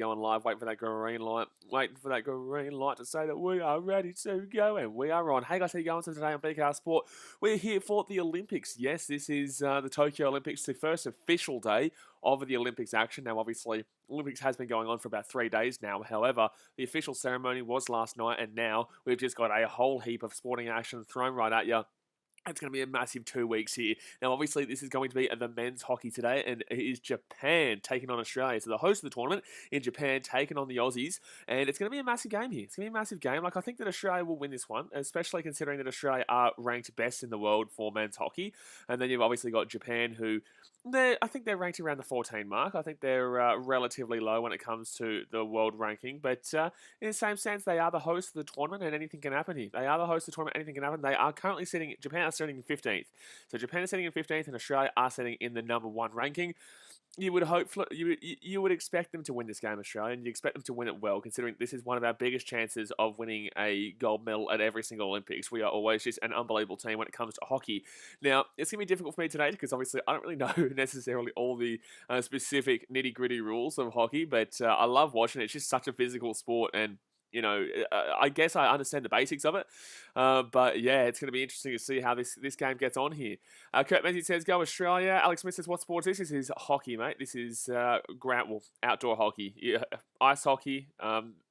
going live. Wait for that green light. Waiting for that green light to say that we are ready to go, and we are on. Hey guys, how you going? So today on BKR Sport, we're here for the Olympics. Yes, this is the Tokyo Olympics, the first official day of the Olympics action. Now, obviously, Olympics has been going on for about 3 days now. However, the official ceremony was last night, and now we've just got a whole heap of sporting action thrown right at you. It's going to be a massive 2 weeks here. Now, obviously, this is going to be the men's hockey today, and it is Japan taking on Australia. So the host of the tournament in Japan taking on the Aussies, and it's going to be a massive game here. It's going to be a massive game. Like, I think that Australia will win this one, especially considering that Australia are ranked best in the world for men's hockey. And then you've obviously got Japan, who I think they're ranked around the 14 mark. I think they're relatively low when it comes to the world ranking. But in the same sense, they are the host of the tournament, and anything can happen here. They are the host of the tournament, anything can happen. They are currently sitting, Japan are sitting in 15th. So Japan is sitting in 15th, and Australia are sitting in the number 1 ranking. You would hope you would expect them to win this game, Australia, and you expect them to win it well, considering this is one of our biggest chances of winning a gold medal at every single Olympics. We are always just an unbelievable team when it comes to hockey. Now, it's going to be difficult for me today because obviously I don't really know necessarily all the specific nitty-gritty rules of hockey, but I love watching it. It's just such a physical sport, and you know, I guess I understand the basics of it. But yeah, it's going to be interesting to see how this game gets on here. Kurt Messi says, go Australia. Alex Smith says, what sport is this? This is hockey, mate. This is outdoor hockey. Yeah, ice hockey.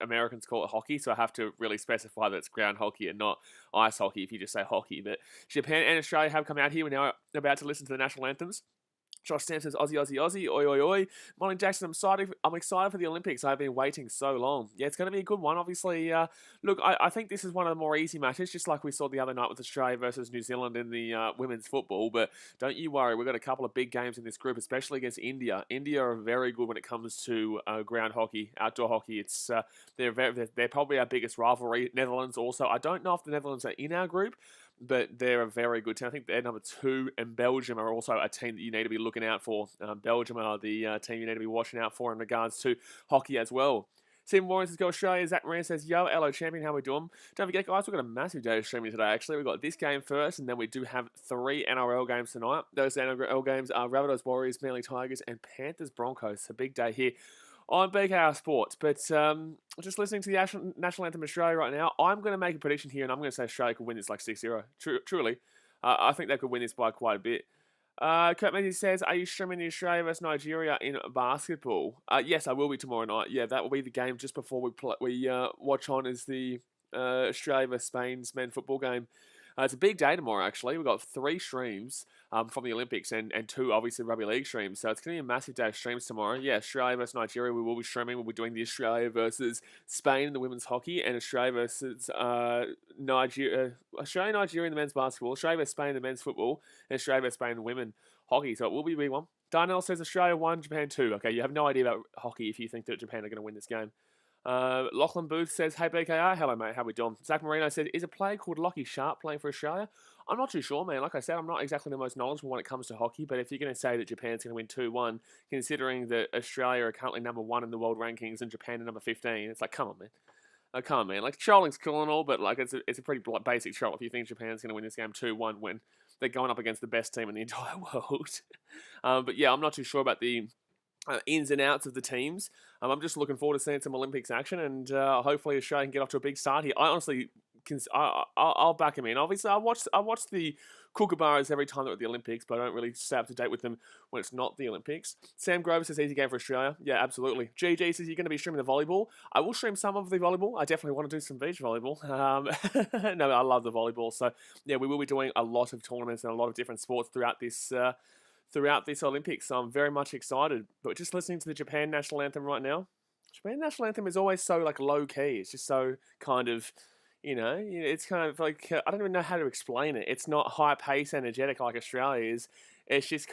Americans call it hockey, so I have to really specify that it's ground hockey and not ice hockey if you just say hockey. But Japan and Australia have come out here. We're now about to listen to the national anthems. Josh Stamp says, Aussie, Aussie, Aussie, oi, oi, oi. Molly Jackson, I'm excited for the Olympics. I've been waiting so long. Yeah, it's going to be a good one, obviously. Look, I think this is one of the more easy matches, just like we saw the other night with Australia versus New Zealand in the women's football. But don't you worry, we've got a couple of big games in this group, especially against India. India are very good when it comes to ground hockey, outdoor hockey. It's they're probably our biggest rivalry. Netherlands also. I don't know if the Netherlands are in our group, but they're a very good team. I think they're number 2, and Belgium are also a team that you need to be looking out for. Belgium are the team you need to be watching out for in regards to hockey as well. Stephen Warren says, go Australia. Zach Moran says, yo, hello champion, how we doing? Don't forget, guys, we've got a massive day of streaming today, actually. We've got this game first, and then we do have 3 NRL games tonight. Those NRL games are Rabbitohs Warriors, Manly Tigers, and Panthers Broncos. It's a big day here on BKR Sports. But just listening to the national anthem of Australia right now, I'm going to make a prediction here, and I'm going to say Australia could win this like 6-0. Truly. I think they could win this by quite a bit. Kurt Messi says, are you streaming the Australia vs Nigeria in basketball? Yes, I will be tomorrow night. Yeah, that will be the game just before we watch on is the Australia vs Spain's men's football game. It's a big day tomorrow, actually. We've got 3 streams from the Olympics and 2, obviously, rugby league streams. So it's going to be a massive day of streams tomorrow. Yeah, Australia versus Nigeria, we will be streaming. We'll be doing the Australia versus Spain in the women's hockey, and Australia versus Nigeria in the men's basketball, Australia versus Spain in the men's football, and Australia versus Spain in the women's hockey. So it will be a big one. Darnell says Australia 1, Japan 2. Okay, you have no idea about hockey if you think that Japan are going to win this game. Lachlan Booth says, hey BKR, hello mate, how we doing? Zach Marino said, is a player called Lockie Sharp playing for Australia? I'm not too sure, man. Like I said, I'm not exactly the most knowledgeable when it comes to hockey, but if you're going to say that Japan's going to win 2-1, considering that Australia are currently number 1 in the world rankings and Japan are number 15, it's like, come on, man. Come on, man. Like, trolling's cool and all, but like it's a pretty basic troll if you think Japan's going to win this game 2-1 when they're going up against the best team in the entire world. But yeah, I'm not too sure about the ins and outs of the teams. I'm just looking forward to seeing some Olympics action, and hopefully Australia can get off to a big start here. I honestly, I'll back him in. Obviously, I watch the Kookaburras every time they're at the Olympics, but I don't really stay up to date with them when it's not the Olympics. Sam Grover says, easy game for Australia. Yeah, absolutely. GG says, you're going to be streaming the volleyball. I will stream some of the volleyball. I definitely want to do some beach volleyball. No, I love the volleyball. So, yeah, we will be doing a lot of tournaments and a lot of different sports throughout this Olympics, so I'm very much excited. But just listening to the Japan national anthem right now, Japan national anthem is always so like low key. It's just so kind of, it's kind of like I don't even know how to explain it. It's not high pace, energetic like Australia is. It's just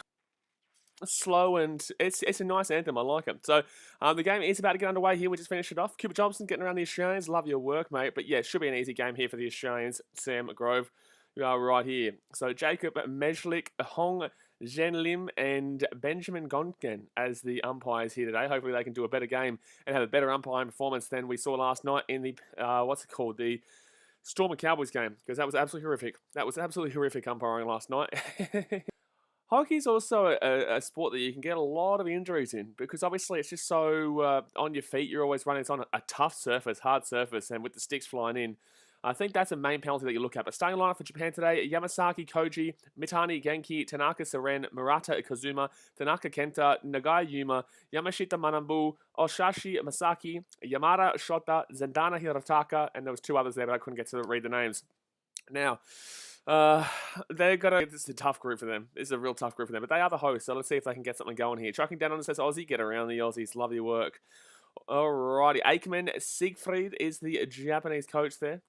slow, and it's a nice anthem. I like it. So the game is about to get underway here. We just finished it off. Cooper Johnson getting around the Australians. Love your work, mate. But yeah, it should be an easy game here for the Australians. Sam Grove, you are right here. So Jacob Mejlik, Hong Zhen Lim and Benjamin Gonken as the umpires here today. Hopefully they can do a better game and have a better umpiring performance than we saw last night in the, the Storm and Cowboys game, because that was absolutely horrific. That was absolutely horrific umpiring last night. Hockey's also a sport that you can get a lot of injuries in because obviously it's just so on your feet. You're always running. It's on a tough surface, hard surface, and with the sticks flying in. I think that's a main penalty that you look at. But starting lineup for Japan today: Yamasaki Koji, Mitani Genki, Tanaka Seren, Murata Kazuma, Tanaka Kenta, Nagai Yuma, Yamashita Manambu, Oshashi Masaki, Yamada Shota, Zendana Hirataka, and there was two others there, but I couldn't get to read the names. Now, they're gonna. This is a tough group for them. This is a real tough group for them, but they are the hosts, so let's see if they can get something going here. Tracking down on it says Aussie, get around the Aussies. Love your work. Alrighty, Aikman Siegfried is the Japanese coach there.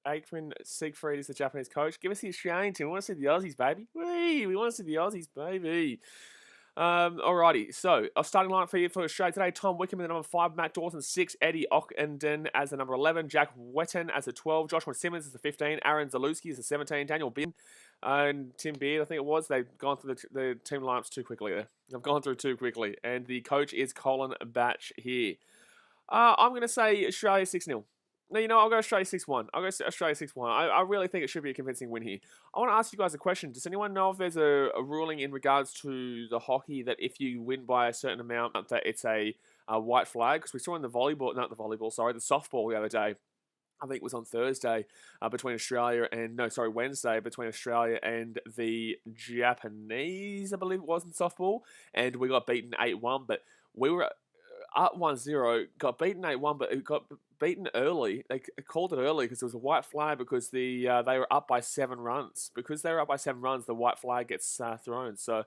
Aikman Siegfried is the Japanese coach. Give us the Australian team. We want to see the Aussies, baby. We want to see the Aussies, baby. Alrighty, so our starting lineup for Australia today: Tom Wickham in the number 5, Matt Dawson 6, Eddie Ockenden as the number 11, Jack Wetton as the 12, Joshua Simmons as the 15, Aaron Zalewski as the 17, Daniel Bin and Tim Beard, I think it was. They've gone through the team lineups too quickly there. They've gone through too quickly, and the coach is Colin Batch here. I'm going to say Australia 6-0. No, you know, I'll go Australia 6-1. I'll go Australia 6-1. I really think it should be a convincing win here. I want to ask you guys a question. Does anyone know if there's a ruling in regards to the hockey that if you win by a certain amount, that it's a white flag? Because we saw in the softball the other day. I think it was on Thursday Wednesday between Australia and the Japanese, I believe it was in softball. And we got beaten 8-1, but we were up 1-0, got beaten 8-1, but it got beaten early. They called it early because it was a white flag because they were up by 7 runs. Because they were up by 7 runs, the white flag gets thrown. So,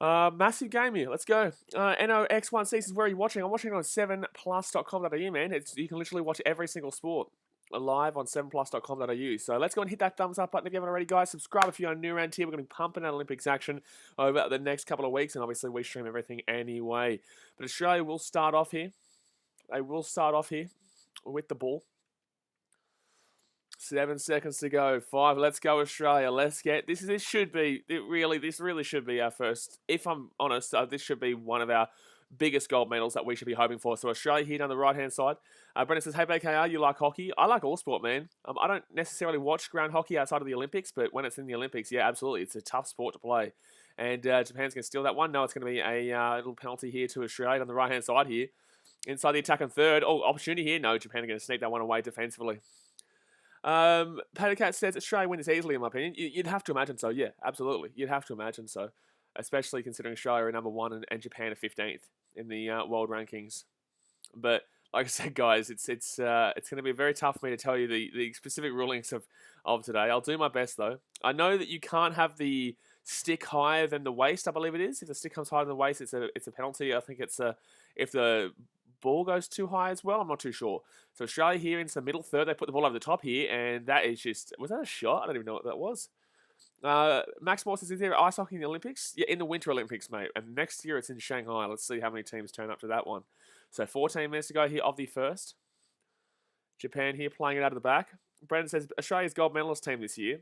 massive game here. Let's go. NOX1C is where are you watching? I'm watching it on 7plus.com.au, man. You can literally watch every single sport live on 7plus.com.au. So let's go and hit that thumbs up button if you haven't already, guys. Subscribe if you're new around here. We're going to be pumping out Olympics action over the next couple of weeks, and obviously we stream everything anyway. But Australia will start off here. They will start off here with the ball. 7 seconds to go. 5. Let's go, Australia. Let's get this. This really should be our first. If I'm honest, this should be one of our biggest gold medals that we should be hoping for. So Australia here down the right-hand side. Brendan says, hey, BKR, you like hockey? I like all sport, man. I don't necessarily watch ground hockey outside of the Olympics, but when it's in the Olympics, yeah, absolutely. It's a tough sport to play. And Japan's going to steal that one. No, it's going to be a little penalty here to Australia on the right-hand side here. Inside the attack and third. Oh, opportunity here. No, Japan are going to sneak that one away defensively. Pattercat says, Australia win this easily, in my opinion. You'd have to imagine so, yeah, absolutely. You'd have to imagine so. Especially considering Australia are number 1 and Japan are 15th in the world rankings. But like I said, guys, it's going to be very tough for me to tell you the specific rulings of today. I'll do my best though. I know that you can't have the stick higher than the waist. I believe it is. If the stick comes higher than the waist, it's a penalty. I think it's if the ball goes too high as well. I'm not too sure. So Australia here into the middle third. They put the ball over the top here, and that is just, was that a shot? I don't even know what that was. Max Morse is there ice hockey in the Olympics? Yeah, in the Winter Olympics, mate. And next year it's in Shanghai. Let's see how many teams turn up to that one. So 14 minutes to go here of the first. Japan here playing it out of the back. Brendan says Australia's gold medalist team this year.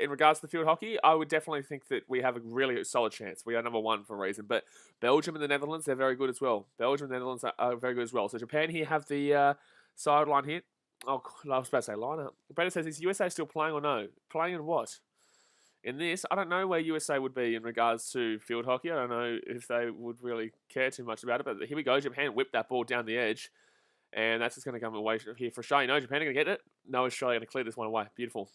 In regards to the field hockey, I would definitely think that we have a really solid chance. We are number 1 for a reason. But Belgium and the Netherlands, they're very good as well. Belgium and the Netherlands are very good as well. So Japan here have the sideline here. Oh, I was about to say lineup. Brendan says, is USA still playing or no? Playing in what? In this, I don't know where USA would be in regards to field hockey. I don't know if they would really care too much about it. But here we go. Japan whipped that ball down the edge. And that's just going to come away here for Australia. No, Japan are going to get it. No, Australia going to clear this one away. Beautiful.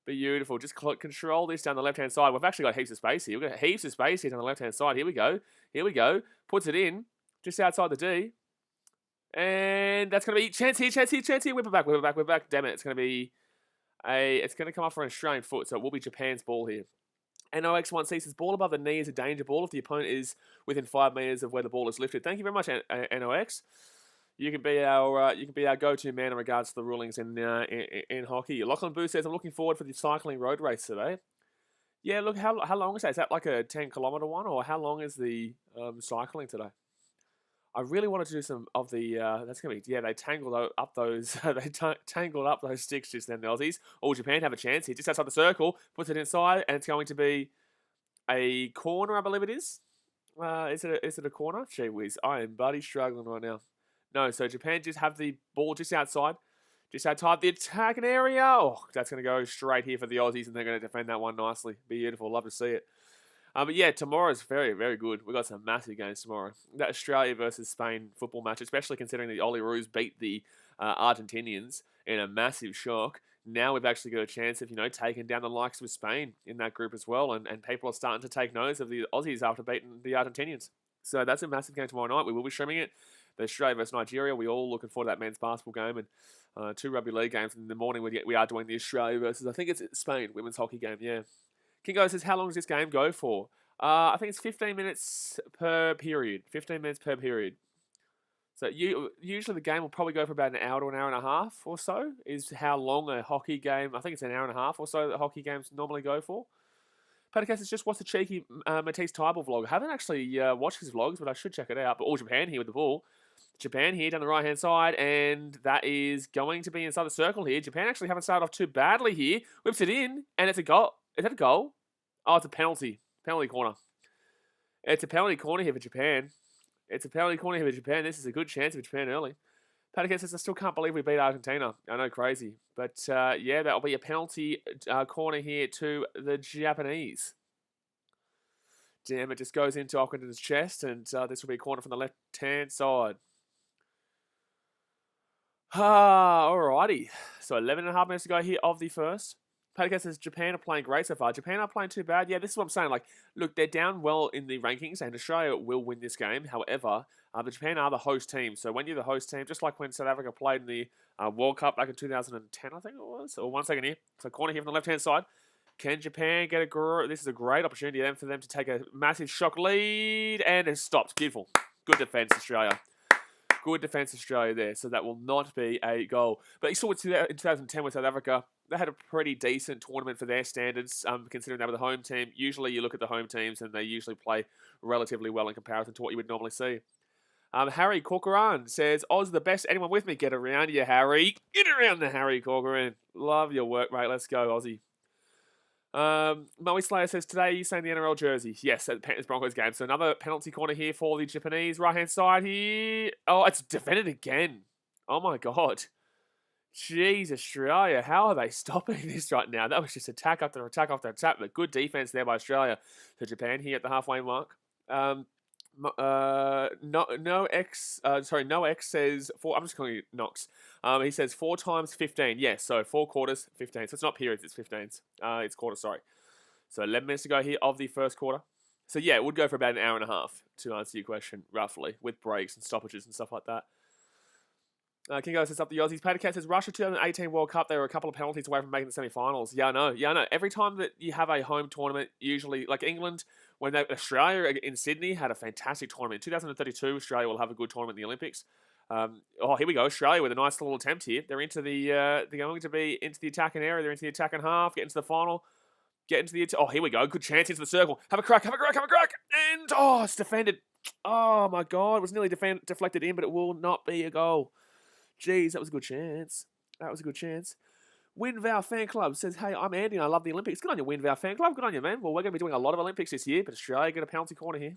Beautiful. Just control this down the left-hand side. We've actually got heaps of space here. We've got heaps of space here down the left-hand side. Here we go. Here we go. Puts it in. Just outside the D. And that's going to be chance here. Whip it back. Damn it. It's going to be it's going to come off for an Australian foot, so it will be Japan's ball here. NOX1C says, ball above the knee is a danger ball if the opponent is within 5 meters of where the ball is lifted. Thank you very much, NOX. You can be our go-to man in regards to the rulings in hockey. Lachlan Boo says, I'm looking forward for the cycling road race today. Yeah, look, how long is that? Is that like a 10-kilometer one, or how long is the cycling today? I really wanted to do some of the. That's gonna be they tangled up those tangled up those sticks just then, the Aussies. Oh, Japan have a chance here, just outside the circle, puts it inside, and it's going to be a corner, I believe it is. Is it a corner? Gee whiz, I am bloody struggling right now. No, so Japan just have the ball just outside the attacking area. Oh, that's going to go straight here for the Aussies, and they're going to defend that one nicely. Beautiful, love to see it. But yeah, tomorrow's very, very good. We've got some massive games tomorrow. That Australia versus Spain football match, especially considering the Roos beat the Argentinians in a massive shock. Now we've actually got a chance of, taking down the likes of Spain in that group as well. And people are starting to take notice of the Aussies after beating the Argentinians. So that's a massive game tomorrow night. We will be streaming it. The Australia versus Nigeria. We're all looking forward to that men's basketball game and 2 rugby league games. In the morning, we are doing the Australia versus, I think it's Spain, women's hockey game, yeah. Kingo says, how long does this game go for? I think it's 15 minutes per period. 15 minutes per period. So usually the game will probably go for about an hour to an hour and a half or so, is how long a hockey game, I think it's an hour and a half or so that hockey games normally go for. Podcast is just watched the cheeky Matisse Tybal vlog. I haven't actually watched his vlogs, but I should check it out. But All Japan here with the ball. Japan here down the right-hand side, and that is going to be inside the circle here. Japan actually haven't started off too badly here. Whips it in, and it's a goal. Is that a goal? Oh, it's a penalty. Penalty corner. It's a penalty corner here for Japan. It's a penalty corner here for Japan. This is a good chance for Japan early. Patagon says, I still can't believe we beat Argentina. I know, crazy. But, yeah, that'll be a penalty corner here to the Japanese. Damn, it just goes into Ockenden chest, and this will be a corner from the left-hand side. Alrighty. So 11.5 minutes to go here of the first. Patagon says Japan are playing great so far. Japan are playing too bad. Yeah, this is what I'm saying. Like, look, they're down well in the rankings, and Australia will win this game. However, the Japan are the host team. So when you're the host team, just like when South Africa played in the World Cup back in 2010, I think it was. Or 1 second here. So corner here from the left-hand side. Can Japan get this is a great opportunity then for them to take a massive shock lead, and it stops. Beautiful. Good defense, Australia. Good defense, Australia there. So that will not be a goal. But you saw in 2010 with South Africa, they had a pretty decent tournament for their standards, considering they were the home team. Usually you look at the home teams and they usually play relatively well in comparison to what you would normally see. Harry Corcoran says, Oz the best. Anyone with me? Get around you, Harry. Get around the Harry Corcoran. Love your work, mate. Let's go, Aussie. Moe Slayer says, today you saying the NRL jersey? Yes, at the Panthers Broncos game. So another penalty corner here for the Japanese. Right-hand side here. Oh, it's defended again. Oh, my God. Jeez, Australia. How are they stopping this right now? That was just attack after attack after attack. But good defense there by Australia. So Japan here at the halfway mark. No X says 4. I'm just calling you Knox. He says 4 times 15. Yes, so 4 quarters, 15. So it's not periods, it's 15s. It's quarters, sorry. So 11 minutes to go here of the first quarter. So yeah, it would go for about an hour and a half to answer your question, roughly, with breaks and stoppages and stuff like that. Kingo says up the Aussies. Patacat says Russia 2018 World Cup, they were a couple of penalties away from making the semi-finals. Yeah, I know. Every time that you have a home tournament, usually, like England, Australia in Sydney had a fantastic tournament. In 2032, Australia will have a good tournament in the Olympics. Here we go. Australia with a nice little attempt here. They're into they're going to be into the attacking area. They're into the attacking half. Get into the final. Get into the here we go. Good chance into the circle. Have a crack. And it's defended. Oh my God, it was nearly deflected in, but it will not be a goal. Jeez, that was a good chance. WinVow Fan Club says, hey, I'm Andy and I love the Olympics. Good on you, WinVow Fan Club. Good on you, man. Well, we're going to be doing a lot of Olympics this year, but Australia get a penalty corner here.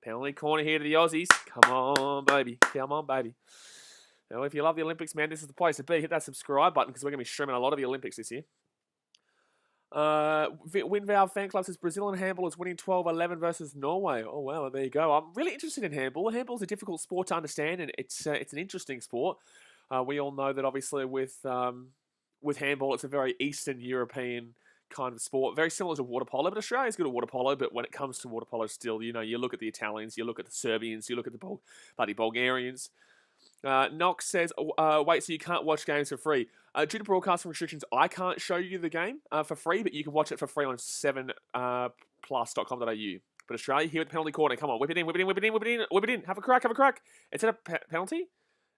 Penalty corner here to the Aussies. Come on, baby. Now, if you love the Olympics, man, this is the place to be. Hit that subscribe button because we're going to be streaming a lot of the Olympics this year. WinVow Fan Club says Brazilian handball is winning 12-11 versus Norway. Oh, wow, there you go. I'm really interested in handball. Handball is a difficult sport to understand, and it's an interesting sport. We all know that, obviously, with handball, it's a very Eastern European kind of sport, very similar to water polo, but Australia's good at water polo, but when it comes to water polo still, you look at the Italians, you look at the Serbians, you look at the bloody Bulgarians. Knox says, wait, so you can't watch games for free. Due to broadcasting restrictions, I can't show you the game for free, but you can watch it for free on 7plus.com.au. But Australia here at the penalty corner. Come on, whip it in. Have a crack. Is it a penalty?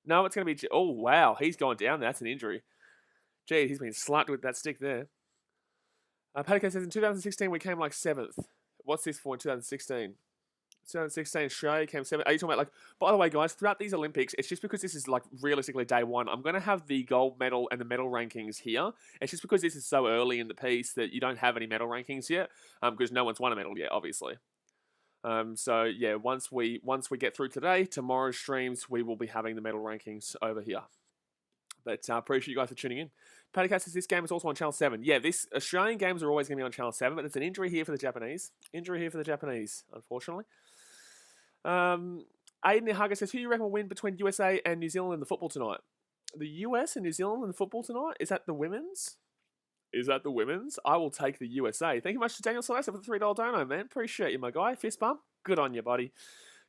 No, it's going to be... Oh, wow, he's gone down. That's an injury. Gee, he's been slapped with that stick there. Patacat says, in 2016, we came like 7th. What's this for in 2016? 2016, Australia came 7th. Are you talking about, by the way, guys, throughout these Olympics, it's just because this is, realistically day one. I'm going to have the gold medal and the medal rankings here. It's just because this is so early in the piece that you don't have any medal rankings yet, because no one's won a medal yet, obviously. So, yeah, once we get through today, tomorrow's streams, we will be having the medal rankings over here. But I appreciate you guys for tuning in. Paddy Cat says this game is also on Channel 7. Yeah, this Australian games are always going to be on Channel 7, but there's an injury here for the Japanese. Unfortunately. Aiden Haga says, who do you reckon will win between USA and New Zealand in the football tonight? The US and New Zealand in the football tonight? Is that the women's? I will take the USA. Thank you much to Daniel Celeste for the $3 dono, man. Appreciate you, my guy. Fist bump. Good on you, buddy.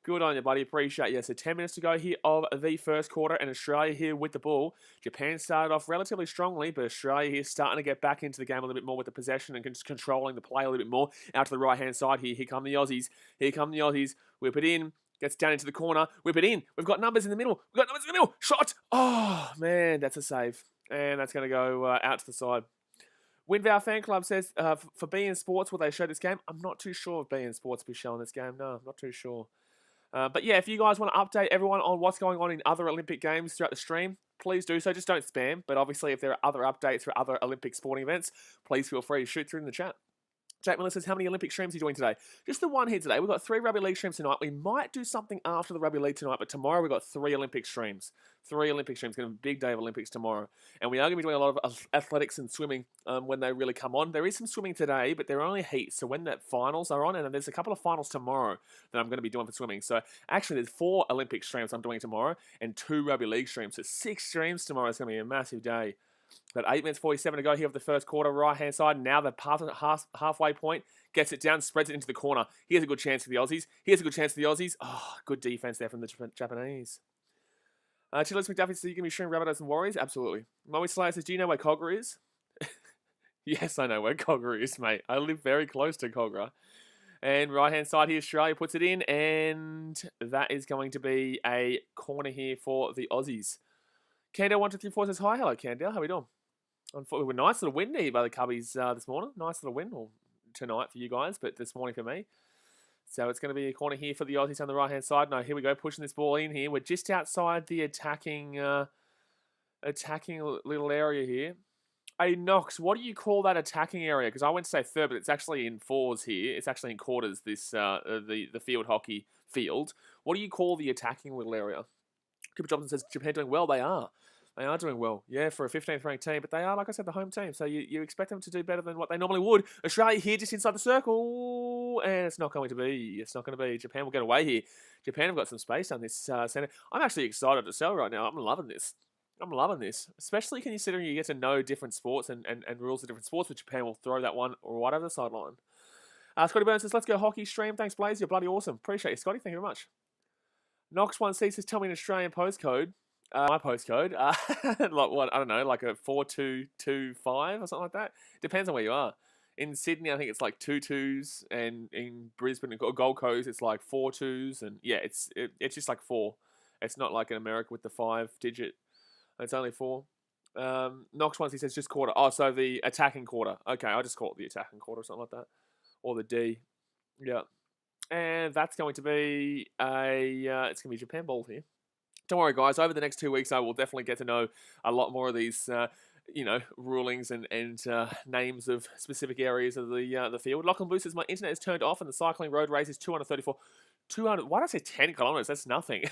Appreciate you. So 10 minutes to go here of the first quarter, and Australia here with the ball. Japan started off relatively strongly, but Australia here starting to get back into the game a little bit more with the possession and controlling the play a little bit more. Out to the right-hand side here. Here come the Aussies. Whip it in. Gets down into the corner. Whip it in. We've got numbers in the middle. Shot. Oh, man, that's a save. And that's going to go out to the side. Windvow Fan Club says, for BN Sports, will they show this game? I'm not too sure if BN Sports will be showing this game. No, I'm not too sure. But yeah, if you guys want to update everyone on what's going on in other Olympic games throughout the stream, please do so. Just don't spam. But obviously, if there are other updates for other Olympic sporting events, please feel free to shoot through in the chat. Jake Miller says, how many Olympic streams are you doing today? Just the one here today. We've got 3 rugby league streams tonight. We might do something after the rugby league tonight, but tomorrow we've got 3 Olympic streams. 3 Olympic streams. It's going to be a big day of Olympics tomorrow. And we are going to be doing a lot of athletics and swimming when they really come on. There is some swimming today, but they're only heats. So when the finals are on, and then there's a couple of finals tomorrow that I'm going to be doing for swimming. So actually there's 4 Olympic streams I'm doing tomorrow and 2 rugby league streams. So 6 streams tomorrow. It's going to be a massive day. Got 8 minutes 47 to go here of the first quarter, right-hand side. Now the halfway point, gets it down, spreads it into the corner. Here's a good chance for the Aussies. Oh, good defense there from the Japanese. Chilis McDuffie says, you can be shooting Rabbitohs and Warriors? Absolutely. Moe Slayer says, do you know where Cogra is? Yes, I know where Cogra is, mate. I live very close to Cogra. And right-hand side here, Australia puts it in, and that is going to be a corner here for the Aussies. Candale1234 says, hi, hello, Candale. How are we doing? We're nice little win here by the Cubbies this morning. Nice little win, well, tonight for you guys, but this morning for me. So it's going to be a corner here for the Aussies on the right-hand side. No, here we go, pushing this ball in here. We're just outside the attacking little area here. Hey, Knox, what do you call that attacking area? Because I went to say third, but it's actually in fours here. It's actually in quarters, this the field hockey field. What do you call the attacking little area? Cooper Johnson says, Japan doing well. They are. They are doing well. Yeah, for a 15th ranked team. But they are, like I said, the home team. So you expect them to do better than what they normally would. Australia here just inside the circle. And it's not going to be. Japan will get away here. Japan have got some space on this centre. I'm actually excited to sell right now. I'm loving this. Especially considering you get to know different sports and rules of different sports. But Japan will throw that one right over the sideline. Scotty Burns says, let's go hockey stream. Thanks, Blaze. You're bloody awesome. Appreciate you, Scotty. Thank you very much. Knox1C says, tell me an Australian postcode. My postcode, like what? I don't know, like a 4225 or something like that. Depends on where you are. In Sydney, I think it's like 22s, and in Brisbane or Gold Coast, it's like 42s, and yeah, it's just like 4. It's not like in America with the 5-digit. It's only 4. Knox once he says just quarter. Oh, so the attacking quarter. Okay, I'll just call it the attacking quarter or something like that, or the D. Yeah, and that's going to be it's going to be Japan ball here. Don't worry, guys. Over the next 2 weeks, I will definitely get to know a lot more of these, rulings and names of specific areas of the field. Lachlan Boo says, my internet is turned off and the cycling road race is 234. 200. Why did I say 10 kilometres? That's nothing.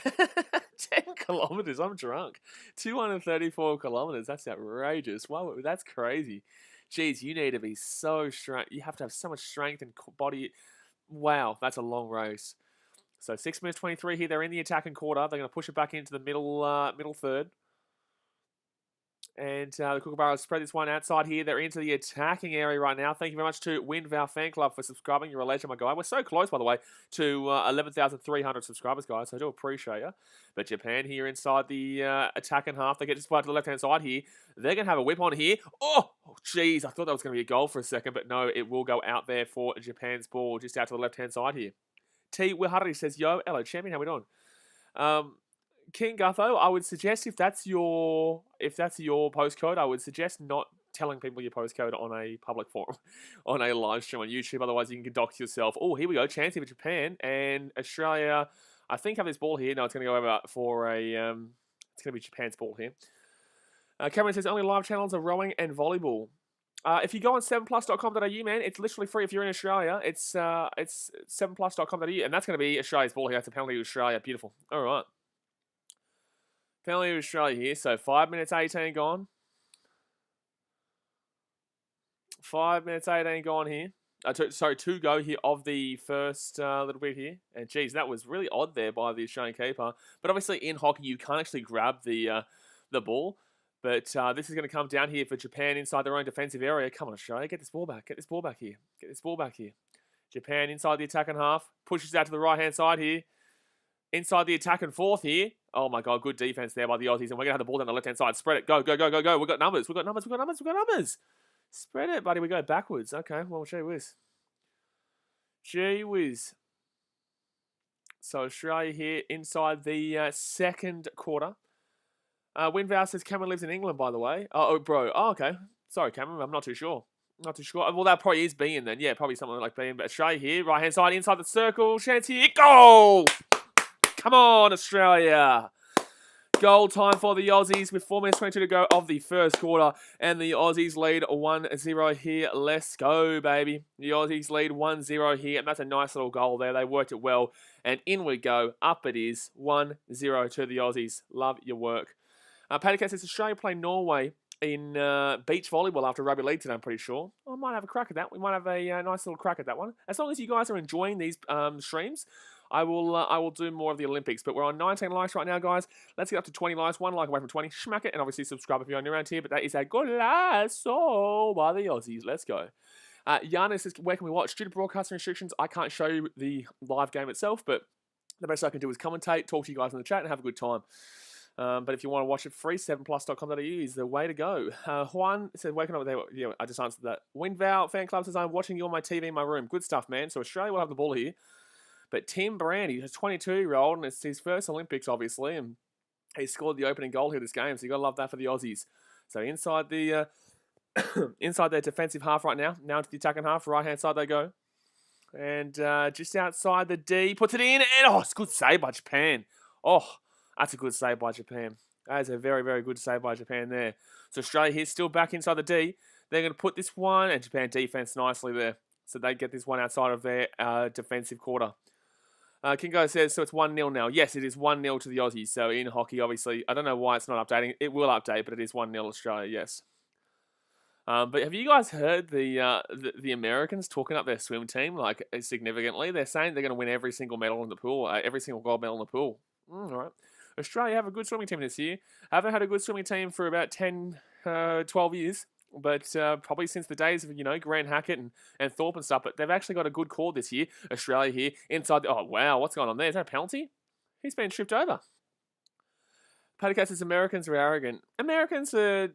10 kilometres. I'm drunk. 234 kilometres. That's outrageous. Wow, that's crazy. Jeez, you need to be so strong. You have to have so much strength and body. Wow, that's a long race. So 6 minutes 23 here. They're in the attacking quarter. They're going to push it back into the middle third. And the Kookaburras spread this one outside here. They're into the attacking area right now. Thank you very much to Windvow Fan Club for subscribing. You're a legend, my guy. We're so close, by the way, to 11,300 subscribers, guys. So I do appreciate you. But Japan here inside the attacking half. They get just to the left-hand side here. They're going to have a whip on here. Oh, jeez. I thought that was going to be a goal for a second. But no, it will go out there for Japan's ball just out to the left-hand side here. T. Wihari says, yo, hello, champion. How we doing? King Gutho, I would suggest if that's your postcode, I would suggest not telling people your postcode on a public forum, on a live stream on YouTube. Otherwise, you can dox yourself. Oh, here we go. Chance here for Japan and Australia. I think have this ball here. No, it's going to go over for a. It's going to be Japan's ball here. Cameron says only live channels are rowing and volleyball. If you go on 7plus.com.au, man, it's literally free if you're in Australia. It's 7plus.com.au, and that's going to be Australia's ball here. That's a penalty to Australia. Beautiful. All right. Penalty to Australia here. So 5 minutes 18 gone. 5 minutes 18 gone here. Sorry, 2 go here of the first little bit here. And geez, that was really odd there by the Australian keeper. But obviously in hockey, you can't actually grab the ball. But this is going to come down here for Japan inside their own defensive area. Come on, Australia, get this ball back. Get this ball back here. Get this ball back here. Japan inside the attacking half. Pushes out to the right-hand side here. Inside the attacking fourth here. Oh my God, good defense there by the Aussies. And we're going to have the ball down the left-hand side. Spread it. Go, go, go, go, go. We've got numbers. We've got numbers. We've got numbers. We've got numbers. Spread it, buddy. We go backwards. Okay, well, gee whiz. Gee whiz. So Australia here inside the second quarter. Winvow says Cameron lives in England, by the way. Oh, bro. Oh, okay. Sorry, Cameron. I'm not too sure. Not too sure. Well, that probably is being then. Yeah, probably something like being. But Australia here, right-hand side, inside the circle. Chance here. Goal! Come on, Australia. Goal time for the Aussies with 4 minutes 22 to go of the first quarter. And the Aussies lead 1-0 here. Let's go, baby. The Aussies lead 1-0 here. And that's a nice little goal there. They worked it well. And in we go. Up it is. 1-0 to the Aussies. Love your work. Paddy Cat says Australia play Norway in beach volleyball after rugby league today, I'm pretty sure. I might have a crack at that. We might have a nice little crack at that one. As long as you guys are enjoying these streams, I will do more of the Olympics. But we're on 19 likes right now, guys. Let's get up to 20 likes. 1 like away from 20. Smack it. And obviously subscribe if you're new around here. But that is a good lasso by the Aussies. Let's go. Yana says, where can we watch? Due to broadcasting restrictions, I can't show you the live game itself. But the best I can do is commentate, talk to you guys in the chat, and have a good time. But if you want to watch it free, 7plus.com.au is the way to go. Juan said, waking up there. Yeah, I just answered that. Winvow Fan Club says, I'm watching you on my TV in my room. Good stuff, man. So Australia will have the ball here. But Tim Brandy, he's a 22-year-old, and it's his first Olympics, obviously. And he scored the opening goal here this game. So you got to love that for the Aussies. So inside the inside their defensive half right now. Now to the attacking half. Right-hand side they go. And just outside the D. Puts it in. And, oh, it's a good save by Japan. Oh, that's a good save by Japan. That is a very, very good save by Japan there. So Australia here still back inside the D. They're going to put this one, and Japan defense nicely there. So they get this one outside of their defensive quarter. Kingo says, so it's 1-0 now. Yes, it is 1-0 to the Aussies. So in hockey, obviously, I don't know why it's not updating. It will update, but it is 1-0 Australia, yes. But have you guys heard the Americans talking up their swim team like significantly? They're saying they're going to win every single medal in the pool, every single gold medal in the pool. All right. Australia have a good swimming team this year. Haven't had a good swimming team for about 10, 12 years. But probably since the days of, Grant Hackett and Thorpe and stuff. But they've actually got a good call this year. Australia here inside. Oh, wow. What's going on there? Is that a penalty? He's been tripped over. Paddy Cat says Americans are arrogant. Americans are,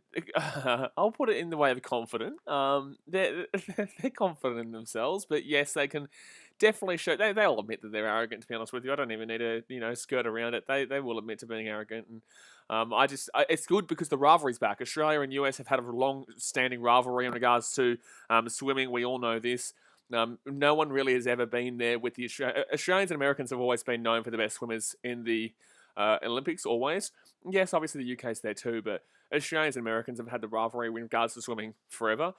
I'll put it in the way of confident. They're confident in themselves. But yes, they can definitely show. They'll admit that they're arrogant, to be honest with you. I don't even need to, skirt around it. They will admit to being arrogant. And it's good because the rivalry's back. Australia and US have had a long-standing rivalry in regards to swimming. We all know this. No one really has ever been there with the Australians and Americans have always been known for the best swimmers in the Olympics, always. Yes, obviously the UK's there too, but Australians and Americans have had the rivalry in regards to swimming forever.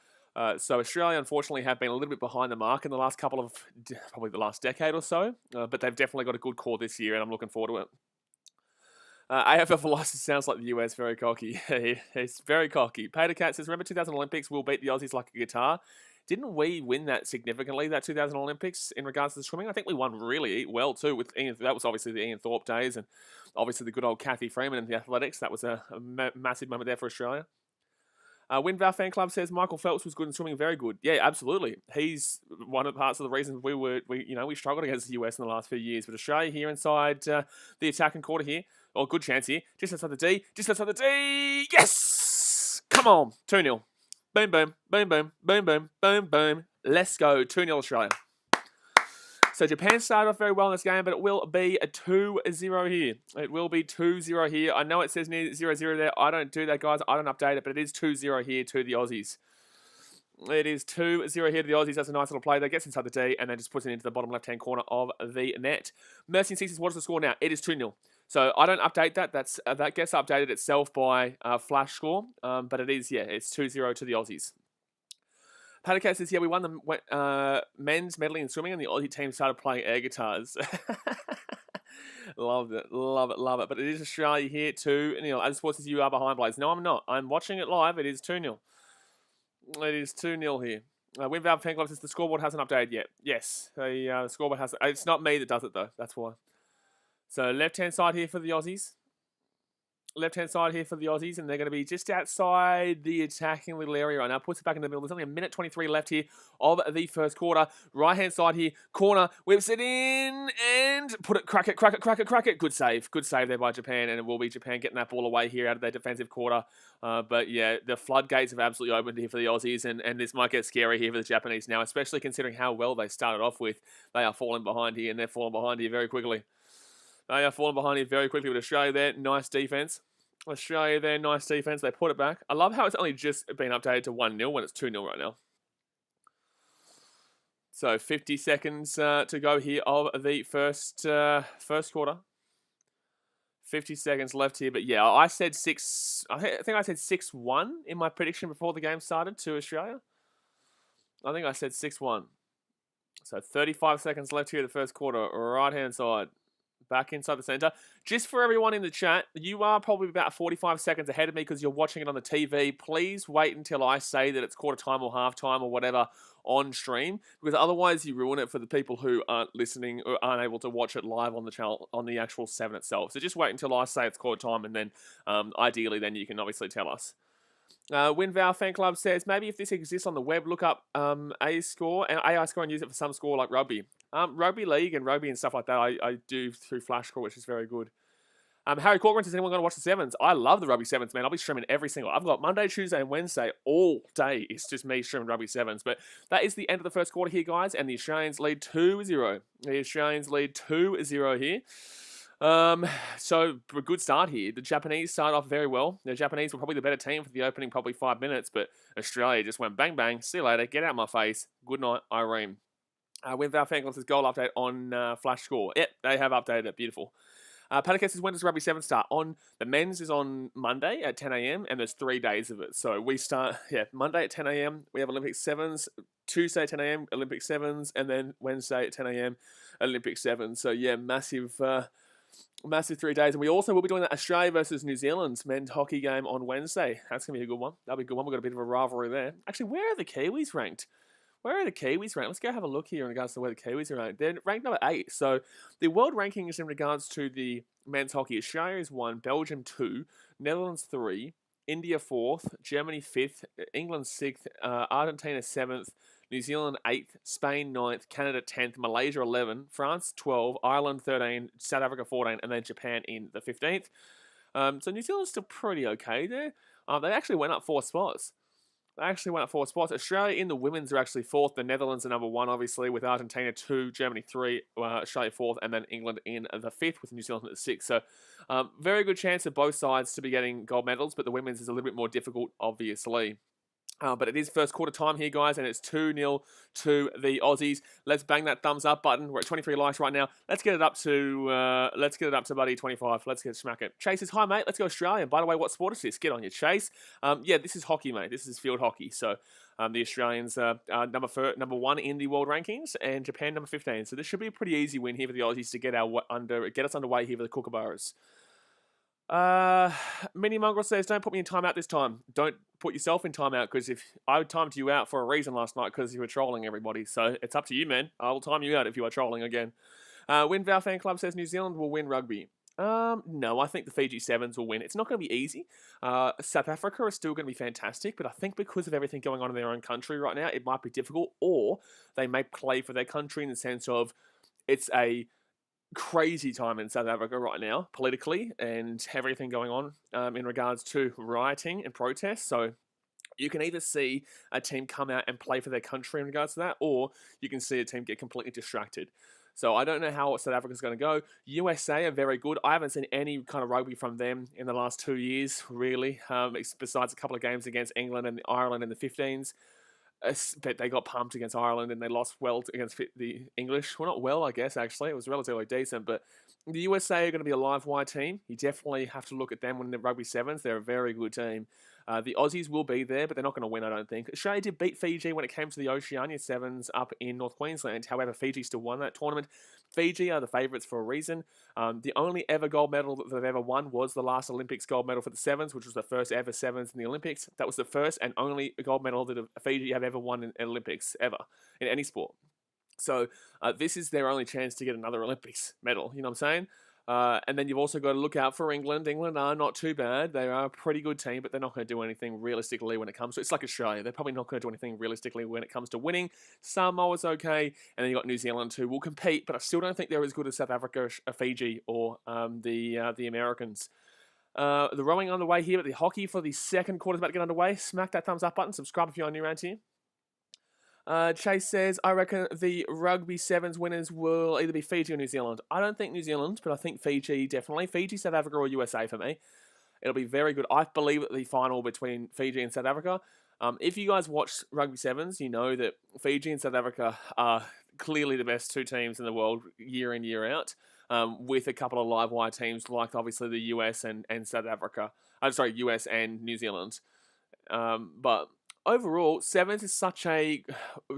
So Australia, unfortunately, have been a little bit behind the mark in the last couple of, probably the last decade or so. But they've definitely got a good core this year, and I'm looking forward to it. AFL Velocity sounds like the US, very cocky. It's very cocky. Pater Cat says, remember 2000 Olympics, we'll beat the Aussies like a guitar. Didn't we win that significantly, that 2000 Olympics, in regards to the swimming? I think we won really well, too. With Ian, that was obviously the Ian Thorpe days, and obviously the good old Kathy Freeman and the athletics. That was a massive moment there for Australia. Winvow Fan Club says Michael Phelps was good in swimming, very good. Yeah, absolutely. He's one of the parts of the reasons we struggled against the US in the last few years. But Australia here inside the attacking quarter here. Oh, good chance here. Just outside the D. Just outside the D. Yes! Come on. 2-0. Boom, boom, boom, boom, boom, boom, boom, boom. Let's go. 2-0 Australia. So Japan started off very well in this game, but it will be a 2-0 here. It will be 2-0 here. I know it says near 0-0 there. I don't do that, guys. I don't update it, but it is 2-0 here to the Aussies. It is 2-0 here to the Aussies. That's a nice little play. They gets inside the D and then just puts it into the bottom left-hand corner of the net. Mercy and Sixes, what is the score now? It is 2-0. So I don't update that. That gets updated itself by flash score. But it is, yeah, it's 2-0 to the Aussies. Patacat says, yeah, we won the men's medley in swimming and the Aussie team started playing air guitars. Loved it, love it, love it. But it is Australia here 2-0. As sports as you are behind Blaze. No, I'm not. I'm watching it live. It is 2-0. It is 2-0 here. WinValve fan club says the scoreboard hasn't updated yet. Yes, the scoreboard has. It's not me that does it though. That's why. So left-hand side here for the Aussies. Left-hand side here for the Aussies, and they're going to be just outside the attacking little area right now. Puts it back in the middle. There's only a minute 23 left here of the first quarter. Right-hand side here, corner, whips it in, and crack it. Good save there by Japan, and it will be Japan getting that ball away here out of their defensive quarter. But yeah, the floodgates have absolutely opened here for the Aussies, and this might get scary here for the Japanese now, especially considering how well they started off with. They are falling behind here, and they're falling behind here very quickly. They are falling behind here very quickly with Australia there. Nice defense. Australia there, nice defense. They put it back. I love how it's only just been updated to 1-0 when it's 2-0 right now. So 50 seconds to go here of the first quarter. 50 seconds left here. But yeah, I said 6. I think I said 6-1 in my prediction before the game started to Australia. I think I said 6-1. So 35 seconds left here in the first quarter. Right-hand side. Back inside the center. Just for everyone in the chat, you are probably about 45 seconds ahead of me because you're watching it on the TV. Please wait until I say that it's quarter time or half time or whatever on stream, because otherwise you ruin it for the people who aren't listening or aren't able to watch it live on the channel on the actual 7 itself. So just wait until I say it's quarter time, and then ideally then you can obviously tell us. WinVal Fan Club says, maybe if this exists on the web, look up AI score and use it for some score like rugby. Rugby league and rugby and stuff like that I do through Flash Score, which is very good. Harry Corcoran says, anyone going to watch the Sevens? I love the Rugby Sevens, man. I'll be streaming every single. I've got Monday, Tuesday, and Wednesday all day. It's just me streaming Rugby Sevens. But that is the end of the first quarter here, guys, and the Australians lead 2-0. The Australians lead 2-0 here. So a good start here. The Japanese started off very well. The Japanese were probably the better team for the opening probably 5 minutes, but Australia just went bang bang. See you later. Get out of my face. Good night, Irene. With our fan club's goal update on Flash Score. Yep, they have updated it. Beautiful. Panakas says, when does Rugby 7 start? The men's is on Monday at 10 a.m. and there's 3 days of it. So we start, Monday at 10 a.m. We have Olympic 7s, Tuesday at 10 a.m. Olympic 7s, and then Wednesday at 10 a.m. Olympic 7s. So yeah, massive 3 days. And we also will be doing that Australia versus New Zealand's men's hockey game on Wednesday. That's going to be a good one. That'll be a good one. We've got a bit of a rivalry there. Actually, where are the Kiwis ranked? Let's go have a look here in regards to where the Kiwis are ranked. They're ranked number 8. So the world rankings in regards to the men's hockey, Australia is 1, Belgium 2, Netherlands 3, India 4th, Germany 5th, England 6th, Argentina 7th, New Zealand 8th, Spain 9th, Canada 10th, Malaysia 11, France 12, Ireland 13, South Africa 14, and then Japan in the 15th. So New Zealand's still pretty okay there. They actually went up 4 spots. Australia in the women's are actually 4th. The Netherlands are number 1, obviously, with Argentina 2, Germany 3, Australia 4th, and then England in the 5th with New Zealand at 6th. So very good chance of both sides to be getting gold medals, but the women's is a little bit more difficult, obviously. But it is first quarter time here, guys, and it's 2-0 to the Aussies. Let's bang that thumbs up button. We're at 23 likes right now. Let's get it up to buddy 25. Let's smack it. Chase says, hi mate, let's go Australia. By the way, what sport is this? Get on your Chase. Yeah, this is hockey, mate. This is field hockey. So the Australians are number 1 in the world rankings, and Japan number 15. So this should be a pretty easy win here for the Aussies to get us underway here for the Kookaburras. Mini Mongrel says, don't put me in timeout this time. Don't put yourself in timeout, because if I timed you out for a reason last night because you were trolling everybody. So it's up to you, man. I will time you out if you are trolling again. WinVal Fan Club says New Zealand will win rugby. No, I think the Fiji Sevens will win. It's not going to be easy. South Africa are still going to be fantastic, but I think because of everything going on in their own country right now, it might be difficult, or they may play for their country in the sense of it's a crazy time in South Africa right now, politically, and everything going on in regards to rioting and protests. So you can either see a team come out and play for their country in regards to that, or you can see a team get completely distracted. So I don't know how South Africa's going to go. USA are very good. I haven't seen any kind of rugby from them in the last 2 years, really, besides a couple of games against England and Ireland in the 15s. But they got pumped against Ireland and they lost well against the English. Well, not well, I guess, actually. It was relatively decent. But the USA are going to be a live wire team. You definitely have to look at them when they're Rugby Sevens. They're a very good team. The Aussies will be there, but they're not going to win, I don't think. Australia did beat Fiji when it came to the Oceania Sevens up in North Queensland. However, Fiji still won that tournament. Fiji are the favourites for a reason. The only ever gold medal that they've ever won was the last Olympics gold medal for the sevens, which was the first ever sevens in the Olympics. That was the first and only gold medal that Fiji have ever won in Olympics, ever, in any sport. So this is their only chance to get another Olympics medal, you know what I'm saying? And then you've also got to look out for England. England are not too bad. They are a pretty good team, but they're not going to do anything realistically when it comes to... It's like Australia. They're probably not going to do anything realistically when it comes to winning. Samoa's okay. And then you've got New Zealand who will compete, but I still don't think they're as good as South Africa, Fiji, or the Americans. The rowing underway here, but the hockey for the second quarter is about to get underway. Smack that thumbs up button. Subscribe if you're new around here. Chase says, I reckon the rugby sevens winners will either be Fiji or New Zealand. I don't think New Zealand, but I think Fiji definitely. Fiji, South Africa, or USA for me. It'll be very good. I believe that the final between Fiji and South Africa. If you guys watch rugby sevens, you know that Fiji and South Africa are clearly the best two teams in the world year in, year out, with a couple of live wire teams like obviously the US and South Africa. I'm sorry, US and New Zealand. But overall, sevens is such a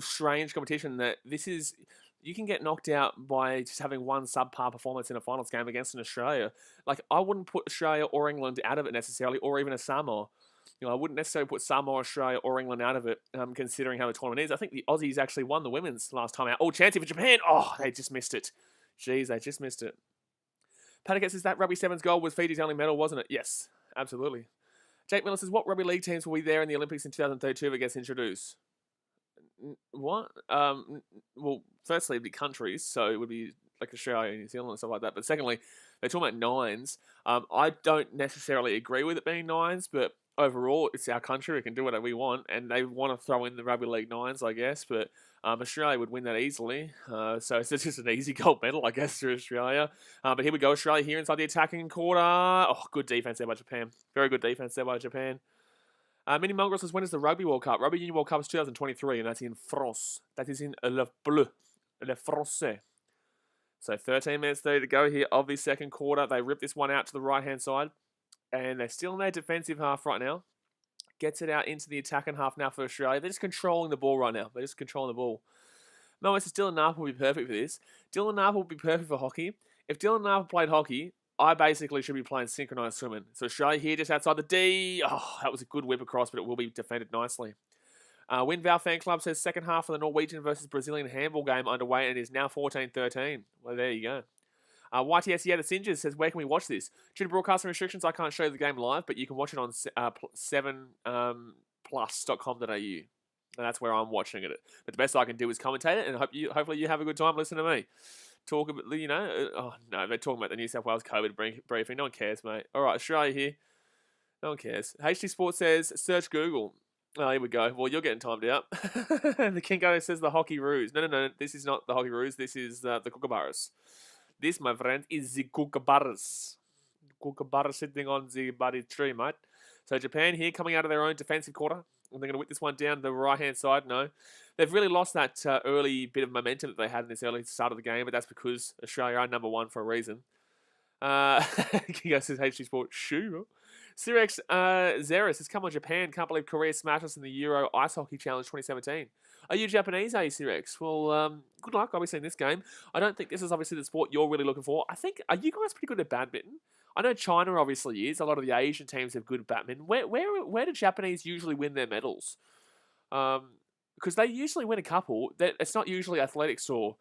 strange competition that you can get knocked out by just having one subpar performance in a finals game against an Australia. Like, I wouldn't put Australia or England out of it necessarily, or even a Samoa. You know, I wouldn't necessarily put Samoa, Australia, or England out of it, considering how the tournament is. I think the Aussies actually won the women's last time out. Oh, chance for Japan. Oh, they just missed it. Jeez, they just missed it. Patagat says that rugby sevens gold was Fiji's only medal, wasn't it? Yes, absolutely. Jake Miller says, what rugby league teams will be there in the Olympics in 2032 that gets introduced? What? Well, firstly, it'd be countries, so it would be like Australia and New Zealand and stuff like that. But secondly, they're talking about nines. I don't necessarily agree with it being nines, but overall, it's our country. We can do whatever we want, and they want to throw in the rugby league nines, I guess. But Australia would win that easily, so it's just an easy gold medal, I guess, for Australia. But here we go, Australia here inside the attacking quarter. Oh, good defense there by Japan. Very good defense there by Japan. Mini Mongrel says, when is the Rugby World Cup? Rugby Union World Cup is 2023, and that's in France. That is in Le Bleu, Le Français. So 13 minutes there to go here of the second quarter. They rip this one out to the right-hand side, and they're still in their defensive half right now. Gets it out into the attacking half now for Australia. They're just controlling the ball right now. They're just controlling the ball. Moa says Dylan Narple will be perfect for this. Dylan Narple will be perfect for hockey. If Dylan Narple played hockey, I basically should be playing synchronised swimming. So Australia here just outside the D. Oh, that was a good whip across, but it will be defended nicely. WinVal Fan Club says second half of the Norwegian versus Brazilian handball game underway, and it is now 14-13. Well, there you go. YTS Yada Singes says, where can we watch this? Due to broadcasting restrictions, I can't show you the game live, but you can watch it on 7plus.com.au. And that's where I'm watching it. But the best I can do is commentate it, and hopefully you have a good time listening to me. Talk about, you know, oh no, they're talking about the New South Wales COVID briefing. No one cares, mate. All right, Australia here. No one cares. HD Sports says, search Google. Oh, here we go. Well, you're getting timed out. The Kingo says the hockey ruse. No. This is not the hockey ruse. This is the kookaburras. This, my friend, is the kookaburras. Kookaburras sitting on the bloody tree, mate. So Japan here coming out of their own defensive quarter. And they're going to whip this one down the right-hand side. No. They've really lost that early bit of momentum that they had in this early start of the game, but that's because Australia are number one for a reason. Kingo says HD Sport, sure. Sirex Zeris says, come on, Japan. Can't believe Korea smashed us in the Euro Ice Hockey Challenge 2017. Are you Japanese, are you, Sirex? Well, good luck, obviously, in this game. I don't think this is obviously the sport you're really looking for. I think, are you guys pretty good at badminton? I know China obviously is. A lot of the Asian teams have good badminton. Where do Japanese usually win their medals? Because they usually win a couple. It's not usually athletics or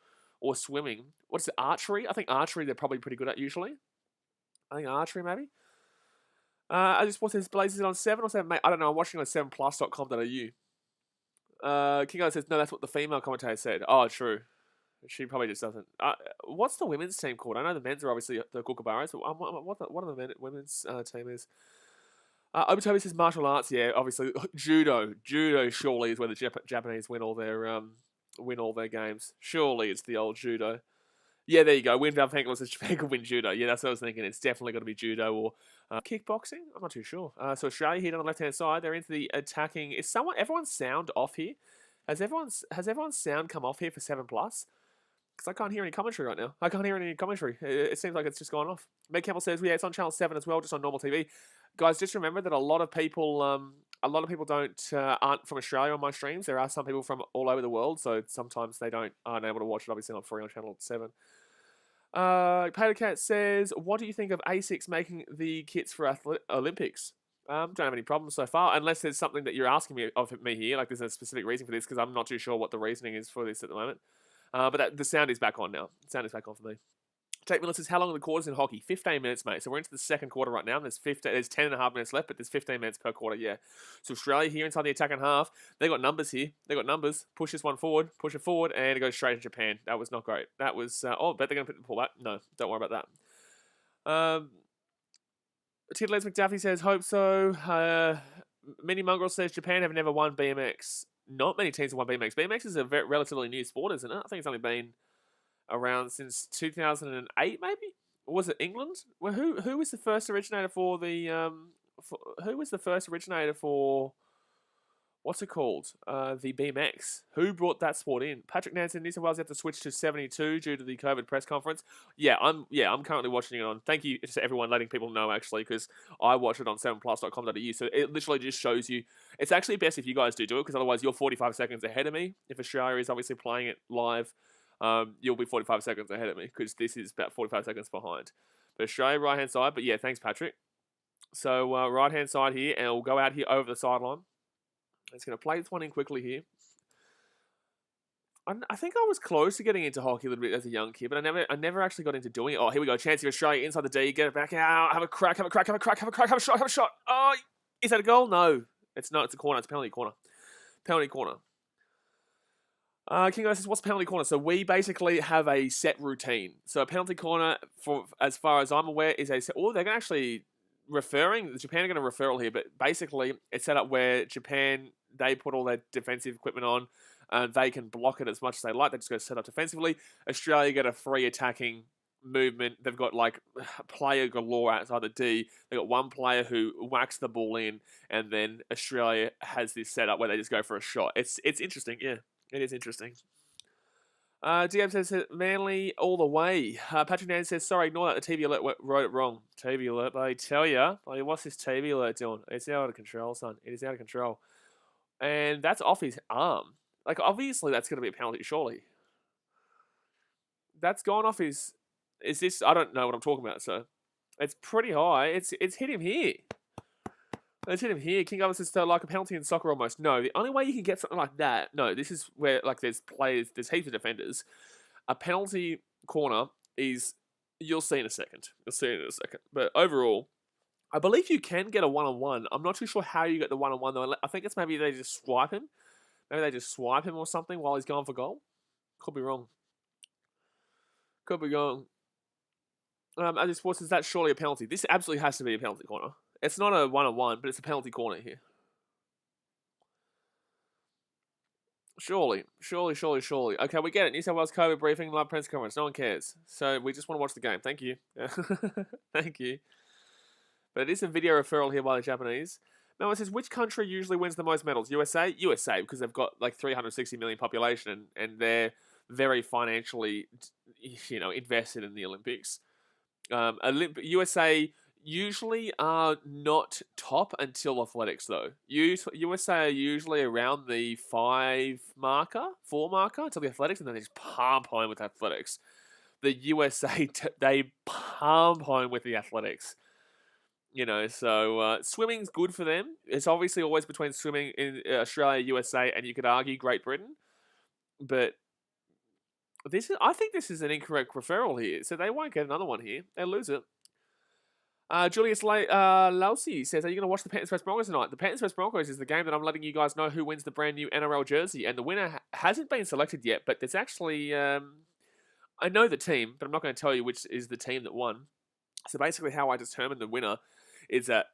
swimming. What's it, archery? I think archery they're probably pretty good at usually. I think archery maybe. I just watched this Blazers on 7 or 7, mate. I don't know. I'm watching on 7plus.com.au. Kingo says, no, that's what the female commentator said. Oh, true. She probably just doesn't. What's the women's team called? I know the men's are obviously the Kookaburras, but what are the women's team is? Obutobi says martial arts. Yeah, obviously judo. Judo surely is where the Japanese win all their games. Surely it's the old judo. Yeah, there you go. WinVal Fan Club says Japan could win judo. Yeah, that's what I was thinking. It's definitely got to be judo or kickboxing. I'm not too sure. So Australia here on the left-hand side. They're into the attacking. Is everyone's sound off here? Has everyone's sound come off here for 7 plus? Because I can't hear any commentary right now. I can't hear any commentary. It seems like it's just gone off. Meg Campbell says, yeah, it's on channel 7 as well, just on normal TV. Guys, just remember that a lot of people aren't from Australia on my streams. There are some people from all over the world, so sometimes they aren't able to watch it. Obviously, not free on channel 7. Potato Cat says, what do you think of ASICS making the kits for Olympics? Don't have any problems so far, unless there's something that you're asking me of me here, like there's a specific reason for this, because I'm not too sure what the reasoning is for this at the moment. But the sound is back on now. The sound is back on for me. Jake Miller says, how long are the quarters in hockey? 15 minutes, mate. So we're into the second quarter right now. There's 10 and a half minutes left, but there's 15 minutes per quarter, yeah. So Australia here inside the attacking half. They got numbers here. They got numbers. Push this one forward. Push it forward, and it goes straight to Japan. That was not great. That was, I bet they're going to put the pull back. No, don't worry about that. Tiddles McDuffie says, hope so. Mini Mongrel says, Japan have never won BMX. Not many teams have won BMX. BMX is a relatively new sport, isn't it? I think it's only been around since 2008, maybe? Or was it England? Well, who was the first originator for the who was the first originator for what's it called? The BMX. Who brought that sport in? Patrick Nansen, New South Wales have to switch to 72 due to the COVID press conference. I'm currently watching it on. Thank you to everyone letting people know actually, because I watch it on 7plus.com.au. So it literally just shows you. It's actually best if you guys do it, because otherwise you're 45 seconds ahead of me. If Australia is obviously playing it live, you'll be 45 seconds ahead of me, because this is about 45 seconds behind. But Australia, right-hand side. But yeah, thanks, Patrick. So right-hand side here, and we'll go out here over the sideline. It's going to play this one in quickly here. I think I was close to getting into hockey a little bit as a young kid, but I never actually got into doing it. Oh, here we go. Chance of Australia inside the D. Get it back out. Have a crack. Have a shot. Oh, is that a goal? No. It's not. It's a corner. It's a penalty corner. Penalty corner. Kingo says, what's penalty corner? So we basically have a set routine. So a penalty corner, for as far as I'm aware, is a set. Oh, they're going to actually Japan are going to referral here, but basically it's set up where Japan, they put all their defensive equipment on, and they can block it as much as they like. They just go set up defensively. Australia get a free attacking movement. They've got like player galore outside the D. They've got one player who whacks the ball in, and then Australia has this setup where they just go for a shot. It's interesting, yeah. It is interesting. DM says, Manly all the way. Patrick Nan says, sorry, ignore that. The TV alert wrote it wrong. TV alert, but I tell ya, what's this TV alert doing? It's out of control, son. It is out of control. And that's off his arm. Like, obviously, that's going to be a penalty, surely. That's gone off his... Is this... I don't know what I'm talking about, so... It's pretty high. It's hit him here. It's hit him here. King Governor says, like a penalty in soccer almost. No, the only way you can get something like that... No, this is where, like, there's players... There's heaps of defenders. A penalty corner is... You'll see in a second. But overall... I believe you can get a one-on-one. I'm not too sure how you get the one-on-one, though. I think it's maybe they just swipe him. Maybe they just swipe him or something while he's going for goal. Could be wrong. Could be wrong. As it sports, is that surely a penalty? This absolutely has to be a penalty corner. It's not a one-on-one, but it's a penalty corner here. Surely. Okay, we get it. New South Wales COVID briefing, live press conference. No one cares. So we just want to watch the game. Thank you. Thank you. But it is a video referral here by the Japanese. Now it says, which country usually wins the most medals? USA? USA, because they've got like 360 million population and they're very financially, invested in the Olympics. USA usually are not top until athletics, though. USA are usually around the 4 marker until the athletics, and then they just pump home with athletics. The USA, they pump home with the athletics. So swimming's good for them. It's obviously always between swimming in Australia, USA, and you could argue Great Britain. But I think this is an incorrect referral here. So they won't get another one here. They'll lose it. Julius Lausey says, are you going to watch the Panthers vs Broncos tonight? The Panthers vs Broncos is the game that I'm letting you guys know who wins the brand new NRL jersey. And the winner hasn't been selected yet, but there's actually... I know the team, but I'm not going to tell you which is the team that won. So basically how I determine the winner is that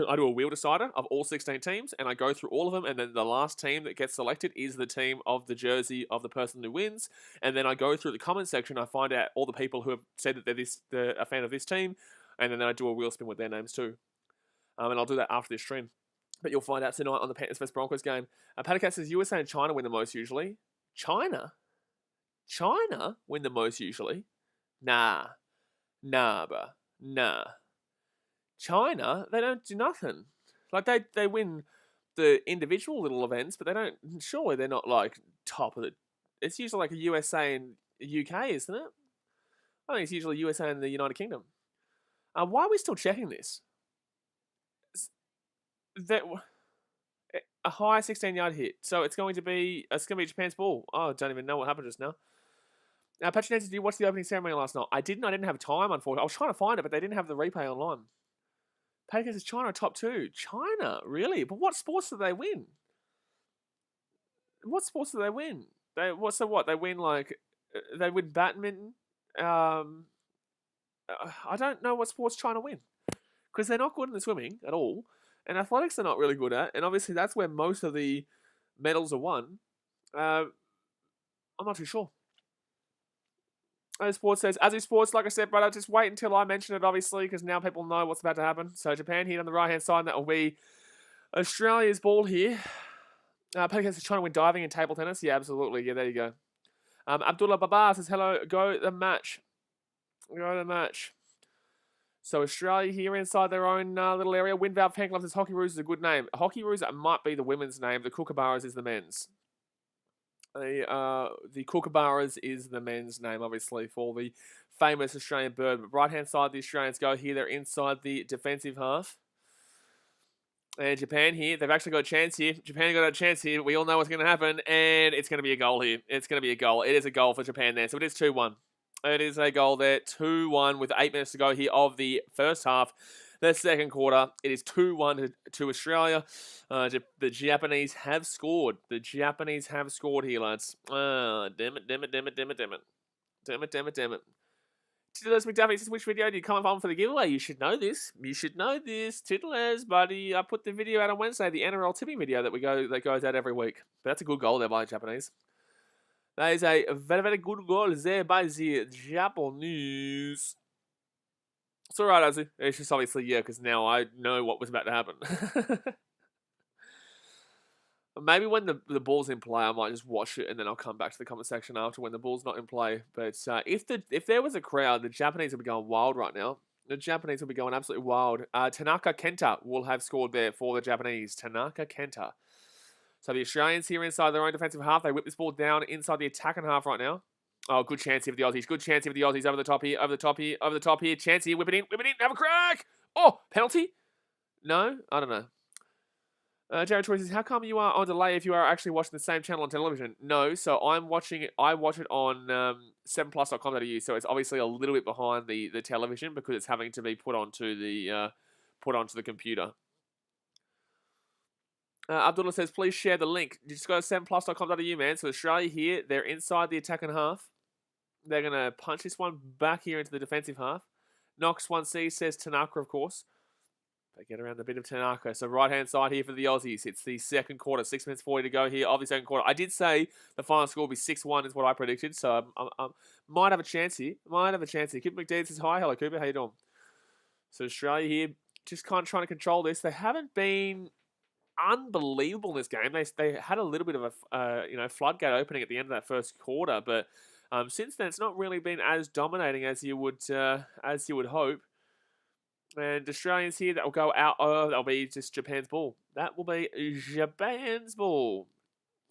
I do a wheel decider of all 16 teams, and I go through all of them, and then the last team that gets selected is the team of the jersey of the person who wins. And then I go through the comment section, I find out all the people who have said that they're a fan of this team, and then I do a wheel spin with their names too. And I'll do that after this stream. But you'll find out tonight on the Panthers vs Broncos game. Patacat says USA and China win the most usually. China win the most usually? Nah, bruh. Nah. China, they don't do nothing. Like, they win the individual little events, but they don't... Surely they're not, like, top of the... It's usually like a USA and UK, isn't it? I think it's usually USA and the United Kingdom. Why are we still checking this? That a high 16-yard hit. So it's going to be Japan's ball. Oh, I don't even know what happened just now. Patrick Nancy, did you watch the opening ceremony last night? I didn't. I didn't have time, unfortunately. I was trying to find it, but they didn't have the replay online. Patrick says China top 2. China, really? But what sports do they win? What sports do they win? They win they win badminton. I don't know what sports China win because they're not good in the swimming at all, and athletics they're not really good at, and obviously that's where most of the medals are won. I'm not too sure. Sports says, as sports, like I said, brother, just wait until I mention it, obviously, because now people know what's about to happen. So Japan here on the right-hand side, and that will be Australia's ball here. Patrick is trying to win diving and table tennis. Yeah, absolutely. Yeah, there you go. Abdullah Baba says, hello, go the match. Go the match. So Australia here inside their own little area. Windvalve Fan Club says Hockey Roos is a good name. Hockey Roos might be the women's name. The Kookaburras is the men's. The Kookaburras is the men's name, obviously, for the famous Australian bird. But right-hand side, the Australians go here. They're inside the defensive half. And Japan here, they've actually got a chance here. Japan got a chance here. We all know what's going to happen. And it's going to be a goal here. It's going to be a goal. It is a goal for Japan there. So it is 2-1. It is a goal there. 2-1 with 8 minutes to go here of the first half. The second quarter, it is 2-1 to Australia. The Japanese have scored. The Japanese have scored here, lads. Damn it. Tiddlers McDuffie says, which video did you come on for the giveaway? You should know this. Tiddlers, buddy. I put the video out on Wednesday, the NRL tipping video that goes out every week. But that's a good goal there by the Japanese. That is a very, very good goal there by the Japanese. It's alright, Ozzy. It's just obviously, because now I know what was about to happen. Maybe when the ball's in play, I might just watch it and then I'll come back to the comment section after when the ball's not in play. But if there was a crowd, the Japanese would be going wild right now. The Japanese would be going absolutely wild. Tanaka Kenta will have scored there for the Japanese. Tanaka Kenta. So the Australians here inside their own defensive half. They whip this ball down inside the attacking half right now. Oh, good chance here for the Aussies. Good chance here for the Aussies. Over the top here. Over the top here. Over the top here. Chance here. Whip it in. Whip it in. Have a crack. Oh, penalty? No? I don't know. Jared Troy says, how come you are on delay if you are actually watching the same channel on television? No, so I'm watching it. I watch it on 7plus.com.au, so it's obviously a little bit behind the television because it's having to be put onto the computer. Abdullah says, please share the link. You just go to 7plus.com.au, man. So Australia here, they're inside the attacking half. They're going to punch this one back here into the defensive half. Knox 1C says Tanaka, of course. They get around the bit of Tanaka. So right-hand side here for the Aussies. It's the second quarter. 6 minutes 40 to go here of the second quarter. I did say the final score will be 6-1 is what I predicted. So I might have a chance here. Cooper McDade says, hi. Hello, Cooper. How you doing? So Australia here just kind of trying to control this. They haven't been unbelievable in this game. They had a little bit of a floodgate opening at the end of that first quarter. But since then, it's not really been as dominating as you would hope. And Australians here, that will go out. Oh, that'll be just Japan's ball. That will be Japan's ball.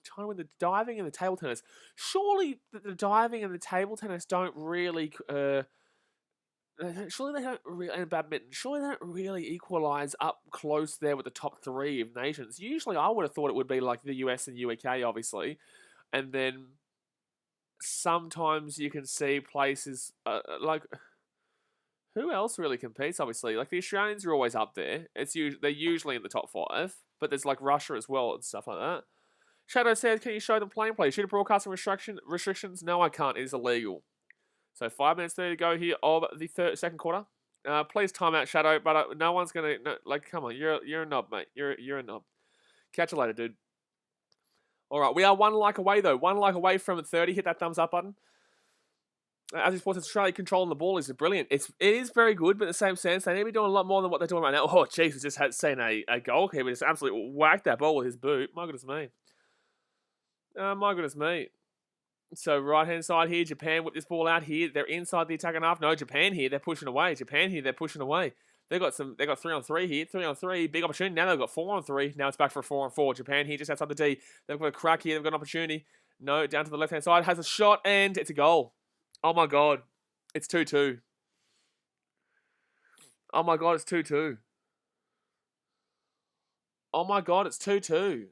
Trying to win the diving and the table tennis. Surely the diving and the table tennis don't really... surely they don't really... And badminton. Surely they don't really equalise up close there with the top 3 of nations. Usually I would have thought it would be like the US and UK, obviously. And then sometimes you can see places like... Who else really competes, obviously? Like, the Australians are always up there. They're usually in the top 5. But there's, like, Russia as well and stuff like that. Shadow says, can you show them playing play? Shooter broadcasting restrictions? No, I can't. It is illegal. So, 5 minutes 30 to go here of the second quarter. Please time out, Shadow. But no one's going to... come on. You're a knob, mate. You're a knob. Catch you later, dude. All right. We are 1 like away, though. 1 like away from 30. Hit that thumbs up button. As Sports Australia controlling the ball is brilliant. It is very good, but in the same sense, they need to be doing a lot more than what they're doing right now. Oh, jeez, we just had seen a goalkeeper just absolutely whack that ball with his boot. My goodness me. My goodness me. So right-hand side here, Japan whip this ball out here. They're inside the attacking half. No, Japan here, they're pushing away. They're pushing away. They got 3-on-3 here. 3-on-3, big opportunity. Now they've got 4-on-3. Now it's back for a 4-on-4. Japan here just outside the D. They've got a crack here. They've got an opportunity. No, down to the left-hand side. Has a shot, and it's a goal. Oh, my God. It's 2-2. Oh my god, it's 2-2. Oh my god, it's 2-2.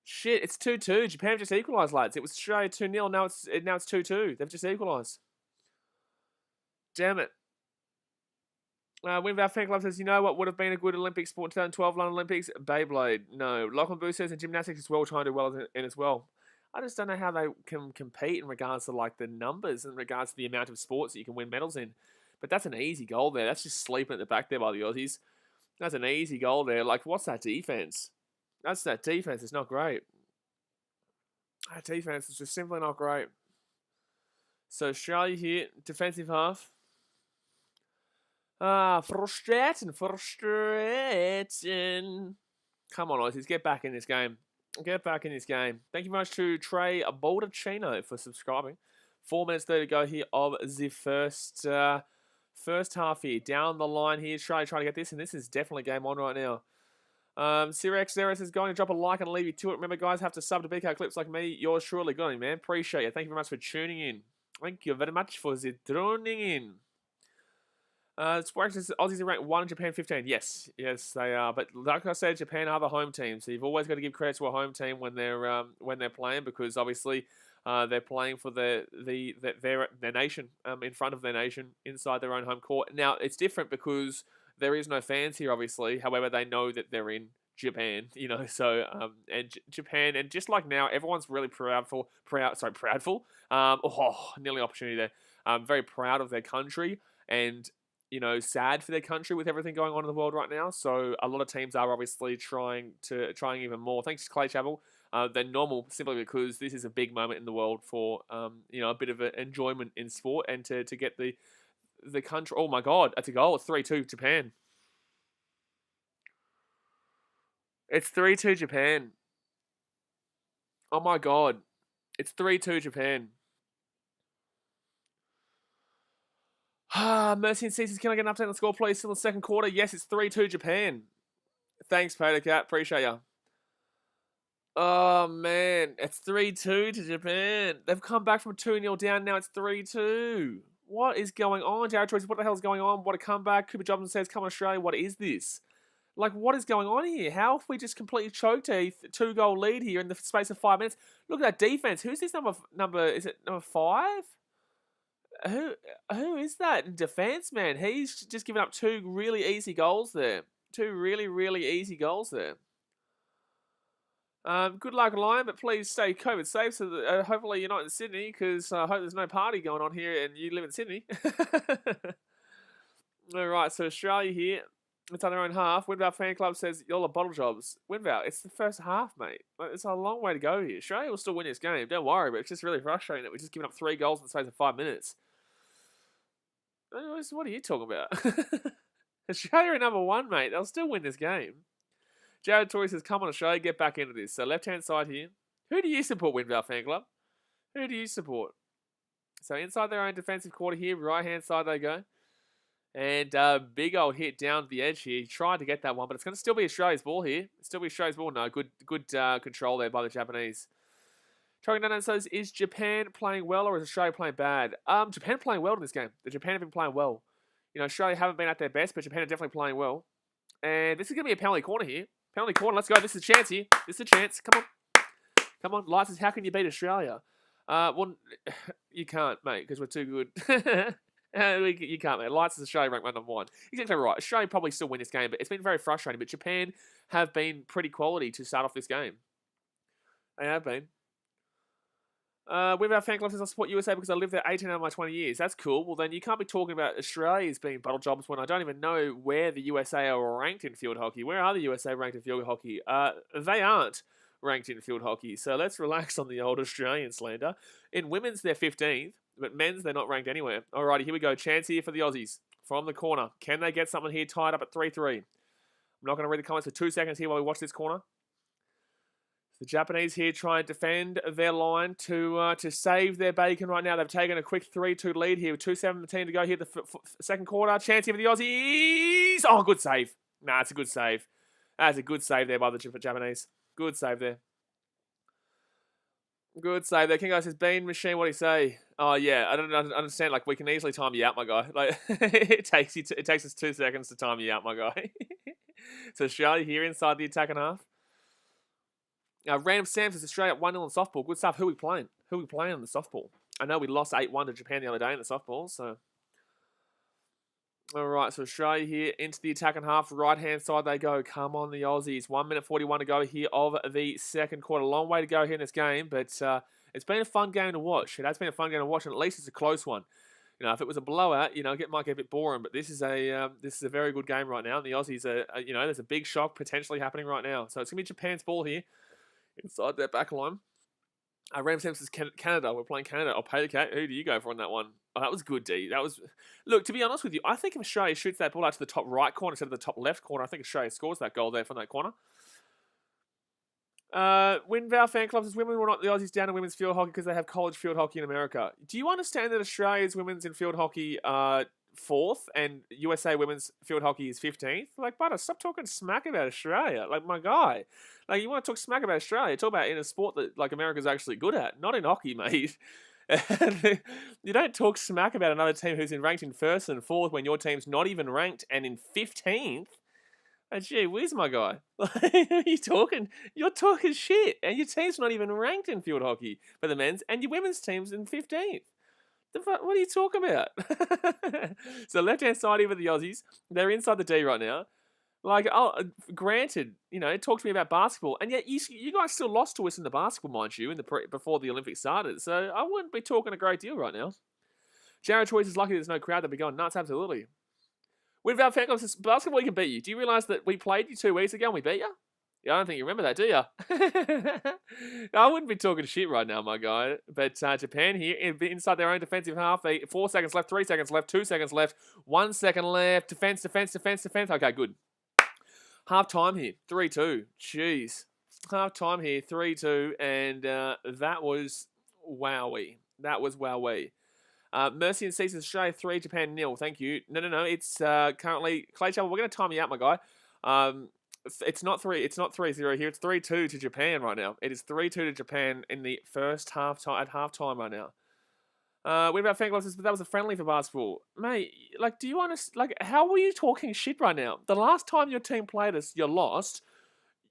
Shit, it's 2-2. Japan just equalised, lads. It was Australia 2-0. Now it's 2-2. They've just equalised. Damn it. Winvow Fan Club says, you know what would have been a good Olympic sport in 2012 London Olympics? Beyblade. No. Lachlan Boo says, in gymnastics as well, trying to do well in as well. I just don't know how they can compete in regards to like the numbers, in regards to the amount of sports that you can win medals in. But that's an easy goal there. That's just sleeping at the back there by the Aussies. That's an easy goal there. Like, what's that defense? That defense. It's not great. That defense is just simply not great. So Australia here, defensive half. Frustrating. Come on, Aussies, get back in this game. Get back in this game. Thank you very much to Trey Baldacchino for subscribing. 4 minutes there to go here of the first half here. Down the line here, trying to get this, and this is definitely game on right now. Cyrex Zeros is going to drop a like and leave you to it. Remember, guys, have to sub to BK Clips like me. Yours truly, good on you, man. Appreciate it. Thank you very much for tuning in. Thank you very much for tuning in. Sports Aussies are ranked 1, Japan 15. Yes, they are. But like I said, Japan are the home team, so you've always got to give credit to a home team when they're playing, because obviously they're playing for their nation, in front of their nation, inside their own home court. Now it's different because there is no fans here, obviously. However, they know that they're in Japan, you know. So Japan, and just like now, everyone's really proudful. Nearly opportunity there. Very proud of their country, and you know, sad for their country with everything going on in the world right now. So a lot of teams are obviously trying even more. Thanks, Clay Chappell. Than normal, simply because this is a big moment in the world for you know, a bit of an enjoyment in sport, and to get the country. Oh my God, that's a goal. It's 3-2 Japan. It's 3-2 Japan. Oh my God, it's 3-2 Japan. Mercy and Ceases, can I get an update on the score, please? Still in the second quarter. Yes, it's 3-2 Japan. Thanks, Patercat. Appreciate ya. Oh, man. It's 3-2 to Japan. They've come back from 2-0 down. Now it's 3-2. What is going on, Jared Choice? What the hell is going on? What a comeback. Cooper Jobson says, come on, Australia. What is this? Like, what is going on here? How have we just completely choked a 2-goal lead here in the space of 5 minutes? Look at that defense. Who's this number? Is it number 5? Who is that in defense, man? He's just given up 2 really easy goals there. 2 really, really easy goals there. Good luck, Lion, but please stay COVID safe, so that hopefully you're not in Sydney, because I hope there's no party going on here and you live in Sydney. Alright, so Australia here. It's on their own half. Winvow Fan Club says, y'all are bottle jobs. Winvow, it's the first half, mate. It's a long way to go here. Australia will still win this game. Don't worry, but it's just really frustrating that we're just giving up 3 goals in the space of 5 minutes. What are you talking about? Australia are number 1, mate. They'll still win this game. Jared Torrey says, come on, Australia, get back into this. So left-hand side here. Who do you support, Winvow Fan Club? Who do you support? So inside their own defensive quarter here, right-hand side they go. And big old hit down the edge here. He tried to get that one, but it's going to still be Australia's ball here. Still be Australia's ball. No, good control there by the Japanese. Talking down says, is Japan playing well or is Australia playing bad? Japan playing well in this game. The Japan have been playing well. You know, Australia haven't been at their best, but Japan are definitely playing well. And this is going to be a penalty corner here. Penalty corner, let's go. This is a chance here. This is a chance. Come on. Come on, Lights, how can you beat Australia? Well, you can't, mate, because we're too good. You can't, mate. Lights is Australia ranked number 1. Exactly right. Australia probably still win this game, but it's been very frustrating. But Japan have been pretty quality to start off this game. They have been. With our fan club says, I support USA because I lived there 18 out of my 20 years. That's cool. Well, then you can't be talking about Australia as being bottle jobs when I don't even know where the USA are ranked in field hockey. Where are the USA ranked in field hockey? They aren't ranked in field hockey. So let's relax on the old Australian slander. In women's, they're 15th, but men's, they're not ranked anywhere. Alrighty, here we go. Chance here for the Aussies from the corner. Can they get something here tied up at 3-3? I'm not going to read the comments for 2 seconds here while we watch this corner. The Japanese here try and defend their line to save their bacon right now. They've taken a quick 3-2 lead here with 2:17 to go here the second quarter. Chance here for the Aussies. Oh, good save. Nah, it's a good save. That's a good save there by the Japanese. Good save there. Good save there. King Guy says, Bean Machine, what do you say? Oh, yeah, I don't understand. Like, we can easily time you out, my guy. Like, it takes us 2 seconds to time you out, my guy. So, Australia here inside the attacking half. Random Sam says, Australia 1-0 in softball. Good stuff. Who are we playing? Who are we playing in the softball? I know we lost 8-1 to Japan the other day in the softball, so... All right, so Australia here into the attacking half. Right-hand side they go. Come on, the Aussies. 1 minute 41 to go here of the second quarter. Long way to go here in this game, but it's been a fun game to watch. It has been a fun game to watch, and at least it's a close one. You know, if it was a blowout, you know, it might get a bit boring, but this is a very good game right now. And the Aussies are, you know, there's a big shock potentially happening right now. So it's going to be Japan's ball here inside their back line. Ram Sampson's Canada. We're playing Canada. I'll pay the cat. Who do you go for on that one? Oh, that was good, D. That was... Look, to be honest with you, I think if Australia shoots that ball out to the top right corner instead of the top left corner, I think Australia scores that goal there from that corner. Winvow fan club says, women will not the Aussies down in women's field hockey because they have college field hockey in America. Do you understand that Australia's women's in field hockey are 4th and USA women's field hockey is 15th? Like, butter, stop talking smack about Australia. Like, my guy. Like, you want to talk smack about Australia, talk about it in a sport that, like, America's actually good at. Not in hockey, mate. You don't talk smack about another team who's ranked in 1st and 4th when your team's not even ranked and in 15th. Oh, gee whiz, my guy. You're talking shit. And your team's not even ranked in field hockey for the men's, and your women's team's in 15th. What are you talking about? So left-hand side here with the Aussies. They're inside the D right now. Like, granted, you know, talk to me about basketball, and yet you guys still lost to us in the basketball, mind you, before the Olympics started. So I wouldn't be talking a great deal right now. Jared Choice is lucky there's no crowd. They'll be going nuts, absolutely. Without fan club says, basketball we can beat you. Do you realise that we played you 2 weeks ago and we beat you? Yeah, I don't think you remember that, do you? I wouldn't be talking shit right now, my guy. But Japan here, inside their own defensive half. 4 seconds left, 3 seconds left, 2 seconds left, 1 second left. Defense. Okay, good. Half time here, 3-2. Jeez. Half time here, 3-2. And that was wowie. Mercy and Cease Australia 3, Japan 0. Thank you. No. It's currently Clay Chapel. We're going to time you out, my guy. It's not 3-0 here. It's 3-2 to Japan right now. It is 3-2 to Japan in the first half time at halftime right now. What about fan clubs? But that was a friendly for basketball, mate. Like, do you understand? Like, how are you talking shit right now? The last time your team played us, you lost.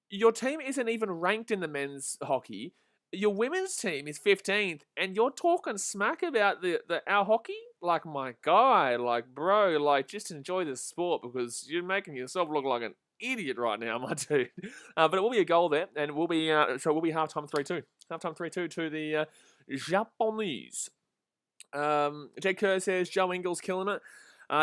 Your team isn't even ranked in the men's hockey. Your women's team is 15th, and you're talking smack about our hockey? Like, my guy, like, bro, like, just enjoy the sport because you're making yourself look like an idiot right now, my dude. But it will be a goal there, and it will be halftime 3-2. Halftime 3-2 to the Japanese. Jake Kerr says Joe Ingles killing it.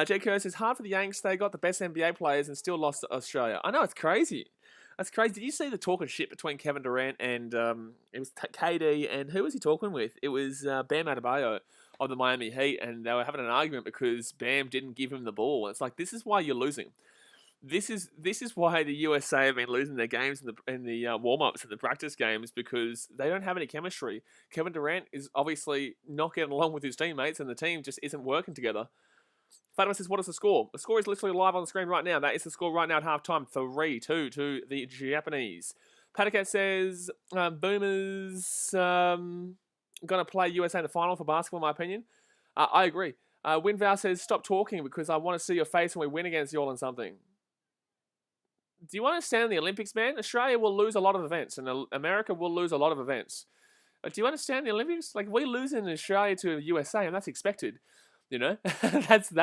Jake Kerr says hard for the Yanks. They got the best NBA players and still lost to Australia. I know, it's crazy. That's crazy. Did you see the talk of shit between Kevin Durant and it was KD and who was he talking with? It was Bam Adebayo of the Miami Heat, and they were having an argument because Bam didn't give him the ball. It's like, this is why you're losing. This is why the USA have been losing their games in the warm-ups and the practice games, because they don't have any chemistry. Kevin Durant is obviously not getting along with his teammates, and the team just isn't working together. Fatima says, what is the score? The score is literally live on the screen right now. That is the score right now at halftime. 3-2 to the Japanese. Patacat says, Boomers going to play USA in the final for basketball, in my opinion. I agree. Winvow says, stop talking because I want to see your face when we win against you all in something. Do you understand the Olympics, man? Australia will lose a lot of events, and America will lose a lot of events. But do you understand the Olympics? Like, we lose in Australia to the USA, and that's expected. You know, that's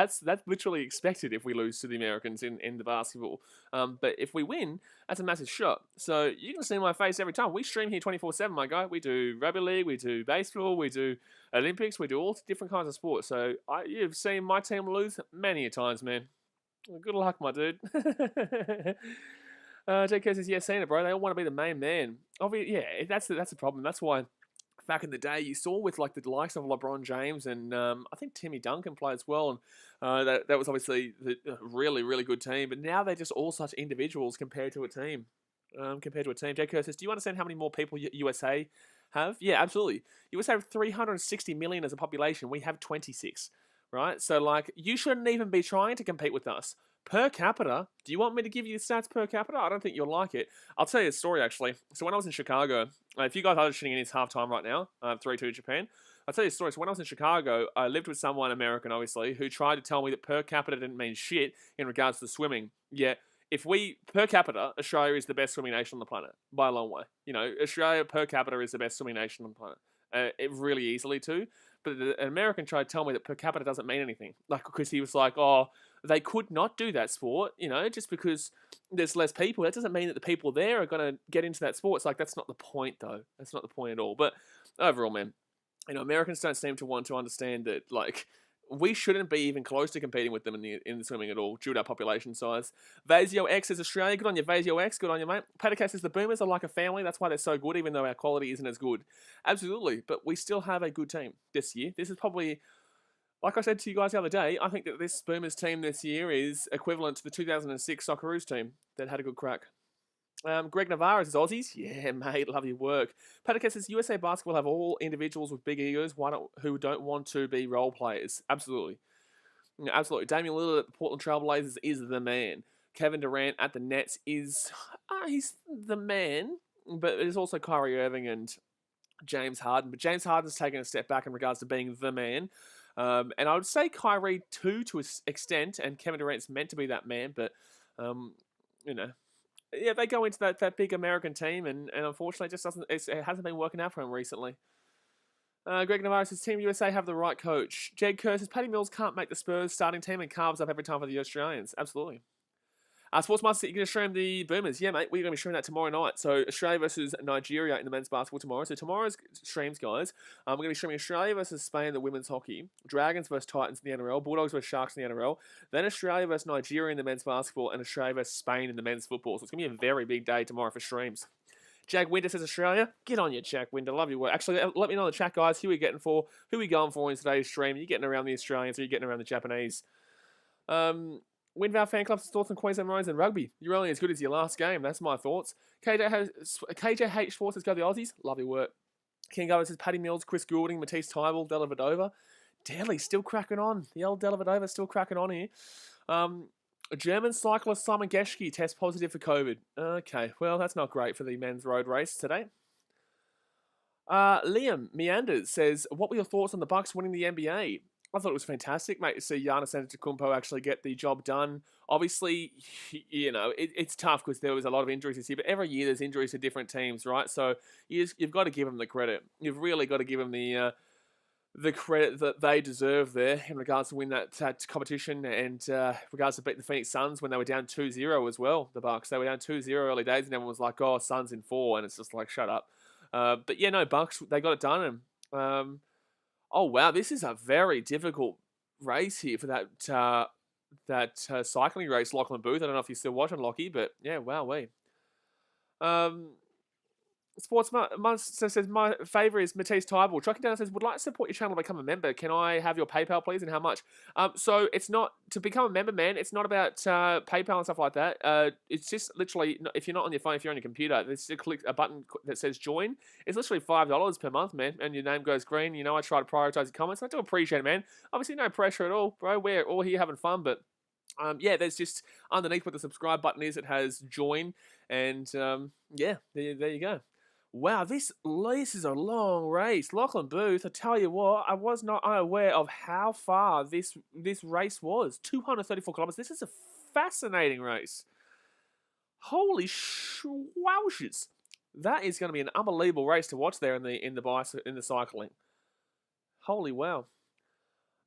literally expected if we lose to the Americans in the basketball. But if we win, that's a massive shot. So you can see my face every time. We stream here 24/7, my guy. We do rugby league, we do baseball, we do Olympics, we do all different kinds of sports. So you've seen my team lose many a times, man. Good luck, my dude. JK says, yeah, seen it, bro. They all want to be the main man. Obviously, yeah, that's the problem. That's why back in the day you saw with like the likes of LeBron James and I think Timmy Duncan played as well. And that was obviously a really, really good team. But now they're just all such individuals compared to a team. JK says, do you understand how many more people USA have? Yeah, absolutely. USA have 360 million as a population. We have 26. Right? So, like, you shouldn't even be trying to compete with us. Per capita, do you want me to give you the stats per capita? I don't think you'll like it. I'll tell you a story, actually. So when I was in Chicago, if you guys are listening in, it's halftime right now, 3-2 Japan. I'll tell you a story. So when I was in Chicago, I lived with someone, American obviously, who tried to tell me that per capita didn't mean shit in regards to swimming. Yeah, if we, per capita, Australia is the best swimming nation on the planet, by a long way. You know, Australia per capita is the best swimming nation on the planet. It really easily too. But an American tried to tell me that per capita doesn't mean anything. Like, because he was like, oh, they could not do that sport, you know, just because there's less people. That doesn't mean that the people there are going to get into that sport. It's like, that's not the point, though. That's not the point at all. But overall, man, you know, Americans don't seem to want to understand that, like, we shouldn't be even close to competing with them in the swimming at all due to our population size. Vasio X is Australia. Good on you, Vasio X. Good on you, mate. Patacas says the Boomers are like a family. That's why they're so good, even though our quality isn't as good. Absolutely. But we still have a good team this year. This is probably, like I said to you guys the other day, I think that this Boomers team this year is equivalent to the 2006 Socceroos team that had a good crack. Greg Navarro says Aussies. Yeah, mate, love your work. Patacas says USA basketball have all individuals with big egos who don't want to be role players. Absolutely. Yeah, absolutely. Damian Lillard at the Portland Trailblazers is the man. Kevin Durant at the Nets is... he's the man, but there's also Kyrie Irving and James Harden. But James Harden's taken a step back in regards to being the man. And I would say Kyrie too, to an extent, and Kevin Durant's meant to be that man, but, you know... Yeah, they go into that big American team, and unfortunately, it hasn't been working out for him recently. Greg Navarro says Team USA have the right coach. Jed Kerr says Paddy Mills can't make the Spurs starting team and carves up every time for the Australians. Absolutely. Sportsmaster, you're going to stream the Boomers. Yeah, mate, we're going to be streaming that tomorrow night. So Australia versus Nigeria in the men's basketball tomorrow. So tomorrow's streams, guys, we're going to be streaming Australia versus Spain in the women's hockey, Dragons versus Titans in the NRL, Bulldogs versus Sharks in the NRL, then Australia versus Nigeria in the men's basketball, and Australia versus Spain in the men's football. So it's going to be a very big day tomorrow for streams. Jag Winter says Australia. Get on you, Jag Winter. Love your work. Actually, let me know in the chat, guys, who are we going for in today's stream? Are you getting around the Australians or are you getting around the Japanese? Windvale Fan Club's thoughts on Queensland Maroons and rugby. You're only as good as your last game. That's my thoughts. KJH Sports says go the Aussies. Love your work. King Governor says Paddy Mills, Chris Goulding, Matisse Tybal, Della Vadova. Delhi still cracking on. The old Della Vadova still cracking on here. A German cyclist Simon Geschke tests positive for COVID. Okay, well, that's not great for the men's road race today. Liam Meanders says, what were your thoughts on the Bucks winning the NBA? I thought it was fantastic, mate, to see Giannis Antetokounmpo actually get the job done. Obviously, you know, it's tough because there was a lot of injuries this year, but every year there's injuries to different teams, right? So you've got to give them the credit. You've really got to give them the credit that they deserve there in regards to win that competition and regards to beat the Phoenix Suns when they were down 2-0 as well, the Bucks. They were down 2-0 early days and everyone was like, oh, Suns in 4, and it's just like, shut up. But yeah, no, Bucks, they got it done. And oh, wow, this is a very difficult race here for that cycling race, Lachlan Booth. I don't know if you're still watching, Lockie, but yeah, wowee. Sports says, my favourite is Matisse Tybal. Trucking Down says, would like to support your channel to become a member. Can I have your PayPal, please, and how much? So it's not, to become a member, man, it's not about PayPal and stuff like that. It's just literally, if you're not on your phone, if you're on your computer, just click a button that says join. It's literally $5 per month, man, and your name goes green. You know, I try to prioritise your comments. I do appreciate it, man. Obviously, no pressure at all, bro. We're all here having fun, but yeah, there's just underneath where the subscribe button is, it has join, and yeah, there you go. Wow, this is a long race. Lachlan Booth, I tell you what, I was not unaware of how far this race was. 234 kilometres. This is a fascinating race. Holy schwouches. That is going to be an unbelievable race to watch there in the cycling. Holy wow.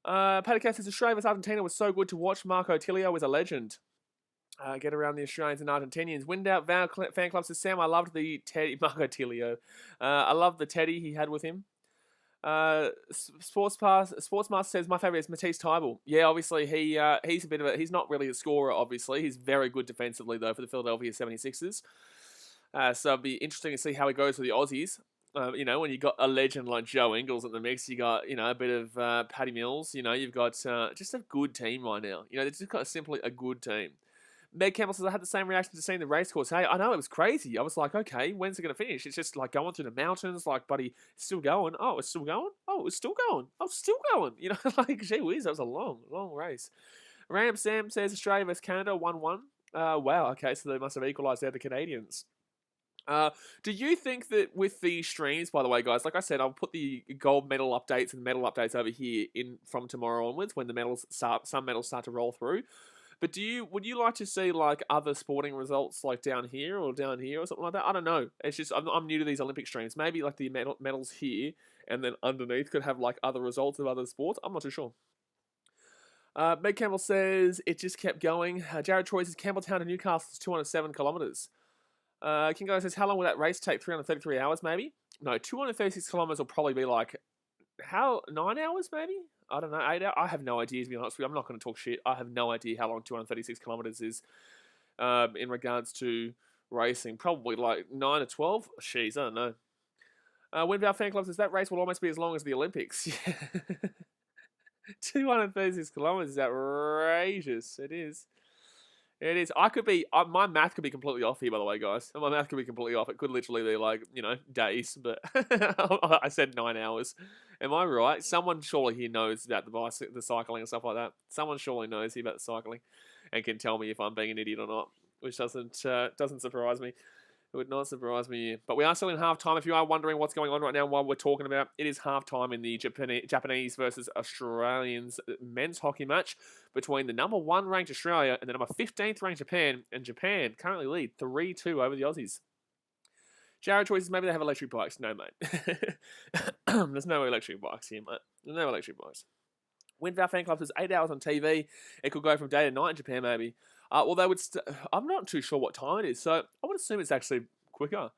Patacas says Australia vs Argentina was so good to watch. Marco Tilio was a legend. Get around the Australians and Argentinians. Windout Val Fan Club says, Sam, I loved the Teddy, Marco Tilio. I love the Teddy he had with him. Sportsmaster says, my favourite is Matisse Tybal. Yeah, obviously, he's not really a scorer, obviously. He's very good defensively, though, for the Philadelphia 76ers. So it'll be interesting to see how he goes for the Aussies. You know, when you got a legend like Joe Ingles in the mix, you got, you know, a bit of Paddy Mills. You know, you've got just a good team right now. You know, it's just got simply a good team. Meg Campbell says, I had the same reaction to seeing the race course. Hey, I know, it was crazy. I was like, okay, when's it going to finish? It's just like going through the mountains, like, buddy, it's still going. Oh, it's still going? Oh, it's still going. Oh, it's still going. You know, like, gee whiz, that was a long, long race. Ram Sam says Australia vs Canada 1-1. Wow, okay, so they must have equalised out the Canadians. Do you think that with the streams, by the way, guys, like I said, I'll put the gold medal updates and medal updates over here in from tomorrow onwards when the medals start, some medals start to roll through. But would you like to see like other sporting results like down here or something like that? I don't know. It's just I'm new to these Olympic streams. Maybe like the medals here and then underneath could have like other results of other sports. I'm not too sure. Meg Campbell says it just kept going. Jared Troy says Campbelltown to Newcastle is 207 kilometres. Kingo says, how long will that race take? 333 hours, maybe? No, 236 kilometers will probably be like, 9 hours, maybe? I don't know, 8 hours? I have no idea, to be honest with you. I'm not going to talk shit. I have no idea how long 236 kilometers is in regards to racing. Probably like 9 to 12? Jeez, I don't know. Winbow Fan Club says, that race will almost be as long as the Olympics. 236 kilometers is outrageous. It is. It is. My math could be completely off here, by the way, guys. My math could be completely off. It could literally be like, days, but I said 9 hours. Am I right? Someone surely here knows about the cycling and stuff like that. Someone surely knows here about the cycling and can tell me if I'm being an idiot or not, which doesn't surprise me. It would not surprise me. But we are still in half-time. If you are wondering what's going on right now while we're talking about, it is half-time in the Japanese versus Australians men's hockey match between the number 1 ranked Australia and the number 15th ranked Japan. And Japan currently lead 3-2 over the Aussies. Jared choices, maybe they have electric bikes. No, mate. There's no electric bikes here, mate. There's no electric bikes. Winvow Fan Club says 8 hours on TV. It could go from day to night in Japan, maybe. Well, they would. I'm not too sure what time it is, so I would assume it's actually quicker.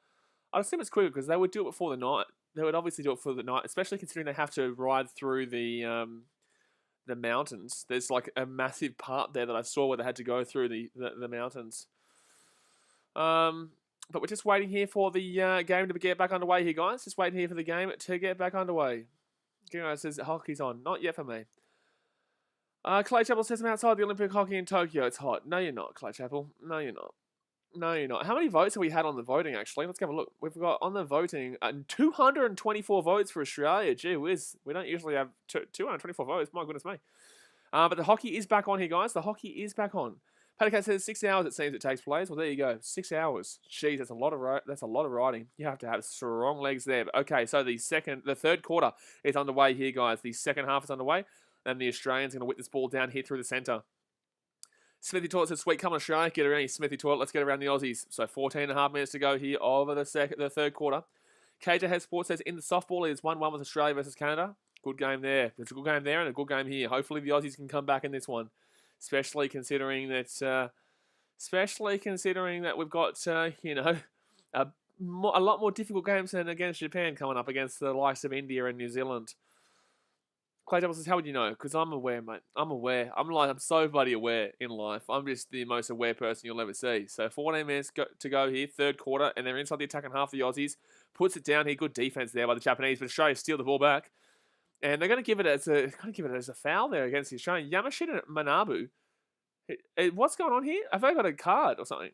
I'd assume it's quicker because they would do it before the night. They would obviously do it for the night, especially considering they have to ride through the mountains. There's like a massive part there that I saw where they had to go through the mountains. But we're just waiting here for the game to get back underway here, guys. Just waiting here for the game to get back underway. Guy says hockey's on. Not yet for me. Clay Chapel says I'm outside the Olympic hockey in Tokyo. It's hot. No, you're not, Clay Chapel. No, you're not. No, you're not. How many votes have we had on the voting, actually? Let's have a look. We've got on the voting 224 votes for Australia. Gee whiz. We don't usually have 224 votes. My goodness me. But the hockey is back on here, guys. The hockey is back on. Pattycat says 6 hours it seems it takes place. Well, there you go. 6 hours. Jeez, that's a lot of riding. You have to have strong legs there. But okay, so the third quarter is underway here, guys. The second half is underway. And the Australians are going to whip this ball down here through the centre. Smithy Toilet says, sweet, come on, Australia. Get around here, Smithy Toilet. Let's get around the Aussies. So 14 and a half minutes to go here over the third quarter. KJ Head Sports says, in the softball, it is 1-1 with Australia versus Canada. Good game there. There's a good game there and a good game here. Hopefully the Aussies can come back in this one. Especially considering that we've got, a lot more difficult games than against Japan coming up against the likes of India and New Zealand. Clay Double says, how would you know? Because I'm aware, mate. I'm aware. I'm so bloody aware in life. I'm just the most aware person you'll ever see. So 14 minutes to go here, third quarter, and they're inside the attacking half of the Aussies. Puts it down here. Good defense there by the Japanese, but Australia steal the ball back. And they're going to give it as a foul there against the Australian. Yamashita Manabu. What's going on here? Have they got a card or something?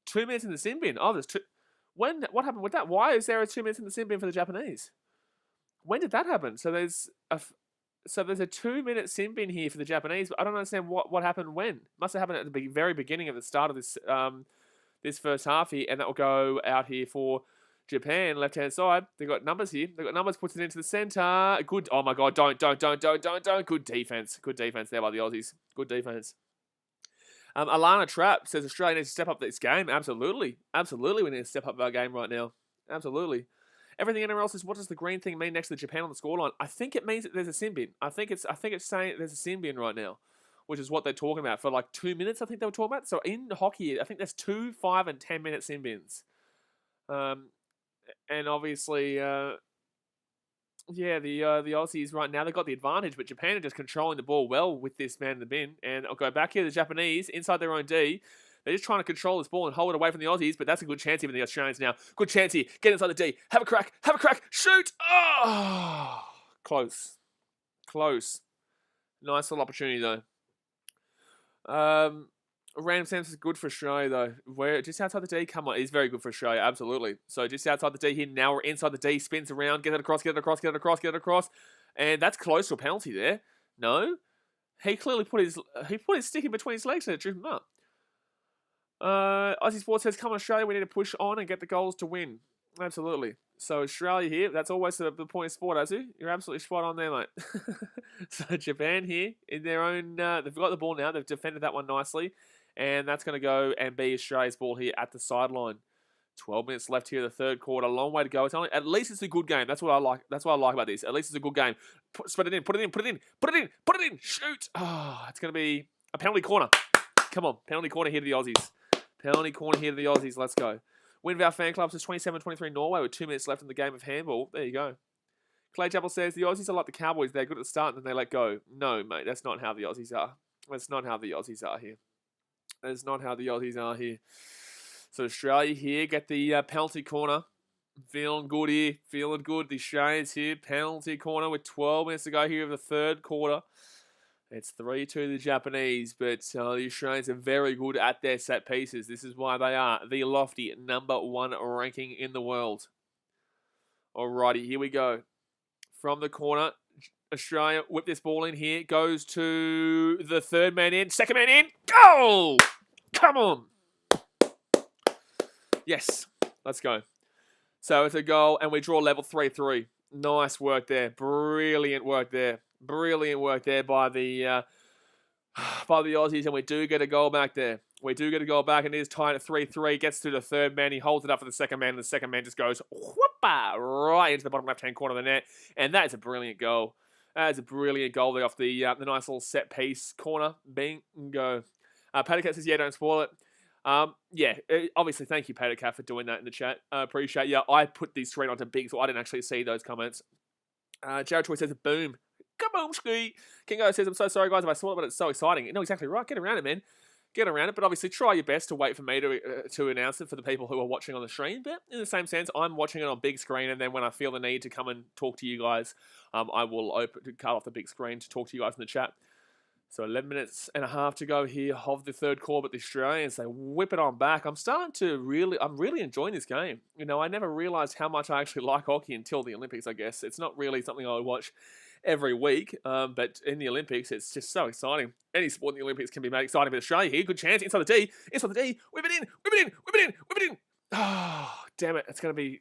2 minutes in the sin bin. Oh, there's two. What happened with that? Why is there a 2 minutes in the sin bin for the Japanese? When did that happen? So there's a 2-minute sin bin here for the Japanese, but I don't understand what happened when. Must have happened at the very beginning of the start of this this first half here, and that will go out here for Japan, left-hand side. They've got numbers here. They've got numbers, puts it into the centre. Good. Oh, my God. Don't. Good defense. Good defense there by the Aussies. Good defense. Alana Trapp says Australia needs to step up this game. Absolutely. Absolutely, we need to step up our game right now. Absolutely. Everything anyone else says, what does the green thing mean next to Japan on the scoreline? I think it means that there's a sin bin. I think it's saying there's a sin bin right now, which is what they're talking about. For like 2 minutes, I think they were talking about. So in hockey, I think there's 2, 5, and 10-minute sin bins. And obviously, the Aussies right now, they've got the advantage, but Japan are just controlling the ball well with this man in the bin. And I'll go back here, the Japanese, inside their own D. They're just trying to control this ball and hold it away from the Aussies, but that's a good chance here for the Australians now. Good chance here. Get inside the D. Have a crack. Shoot. Oh, close. Nice little opportunity, though. Random Sam's is good for Australia, though. We're just outside the D. Come on. He's very good for Australia. Absolutely. So just outside the D here. Now we're inside the D. Spins around. Get it across. And that's close to a penalty there. No? He clearly put his stick in between his legs and it tripped him up. Aussie Sports says, come on Australia, we need to push on and get the goals to win. Absolutely. So Australia here, that's always the point of sport, Azu. You're absolutely spot on there, mate. So Japan here, in their own, they've got the ball now. They've defended that one nicely. And that's going to go and be Australia's ball here at the sideline. 12 minutes left here in the third quarter. Long way to go. At least it's a good game. That's what I like. That's what I like about this. At least it's a good game. Spread it in. Put it in. Put it in. Put it in. Put it in. Shoot. Oh, it's going to be a penalty corner. Come on. Penalty corner here to the Aussies. Penalty corner here to the Aussies. Let's go. Win of our fan clubs is 27-23 Norway with 2 minutes left in the game of handball. There you go. Clay Chapel says, the Aussies are like the Cowboys. They're good at the start and then they let go. No, mate. That's not how the Aussies are. That's not how the Aussies are here. That's not how the Aussies are here. So Australia here get the penalty corner. Feeling good here. Feeling good. The Australians here. Penalty corner with 12 minutes to go here in the third quarter. It's 3-2 to the Japanese, but the Australians are very good at their set pieces. This is why they are the lofty #1 ranking in the world. Alrighty, here we go. From the corner, Australia whip this ball in here. Goes to the third man in. Second man in. Goal! Come on. Yes, let's go. So it's a goal, and we draw level 3-3. Nice work there. Brilliant work there. Brilliant work there by the Aussies, and we do get a goal back there. We do get a goal back, and it is tied at 3-3. Gets to the third man. He holds it up for the second man, and the second man just goes whoopah, right into the bottom left-hand corner of the net. And that is a brilliant goal. That is a brilliant goal there off the nice little set piece corner. Bingo. Paddycat says, yeah, don't spoil it. Obviously, thank you, Paddycat, for doing that in the chat. I appreciate you. I put the screen onto big, so I didn't actually see those comments. Jared Troy says, boom. Kaboom, ski. Kingo says, I'm so sorry, guys, if I saw it, but it's so exciting. No, exactly right. Get around it, man. Get around it, but obviously try your best to wait for me to announce it for the people who are watching on the stream. But in the same sense, I'm watching it on big screen, and then when I feel the need to come and talk to you guys, I will cut off the big screen to talk to you guys in the chat. So 11 minutes and a half to go here of the third quarter, but the Australians, they whip it on back. I'm really enjoying this game. You know, I never realised how much I actually like hockey until the Olympics, I guess. It's not really something I would watch every week, but in the Olympics, it's just so exciting. Any sport in the Olympics can be made exciting, but Australia here, good chance, inside the D, whip it in, whip it in, whip it in, whip it in. Oh, damn it, that's gonna be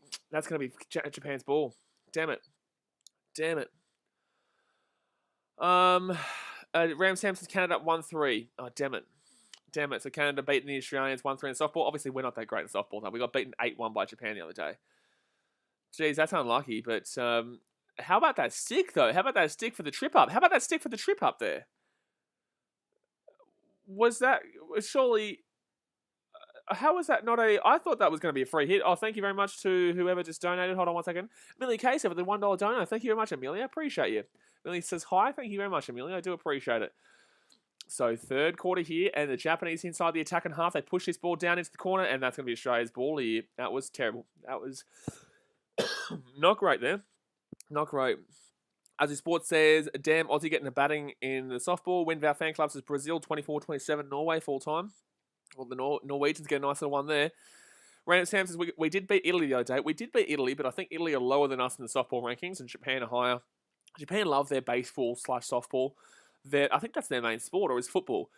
Japan's ball. Damn it. Ram Samson's Canada 1-3. Oh, damn it. So Canada beating the Australians 1-3 in softball. Obviously, we're not that great in softball, though. We got beaten 8-1 by Japan the other day. Jeez, that's unlucky, but how about that stick, though? How about that stick for the trip up? How about that stick for the trip up there? Surely... How was that not a... I thought that was going to be a free hit. Oh, thank you very much to whoever just donated. Hold on one second. Millie Case for the $1 donor. Thank you very much, Amelia. Appreciate you. Millie says hi. Thank you very much, Amelia. I do appreciate it. So, third quarter here, and the Japanese inside the attacking half. They push this ball down into the corner, and that's going to be Australia's ball here. That was terrible. That was not great there. Not great. As the Sports says, damn, Aussie getting a batting in the softball. Win of our fan clubs is Brazil, 24-27 Norway full time. Well, the Norwegians get a nice little one there. Random Sam says, we did beat Italy the other day. We did beat Italy, but I think Italy are lower than us in the softball rankings, and Japan are higher. Japan love their baseball/softball. I think that's their main sport, or is football.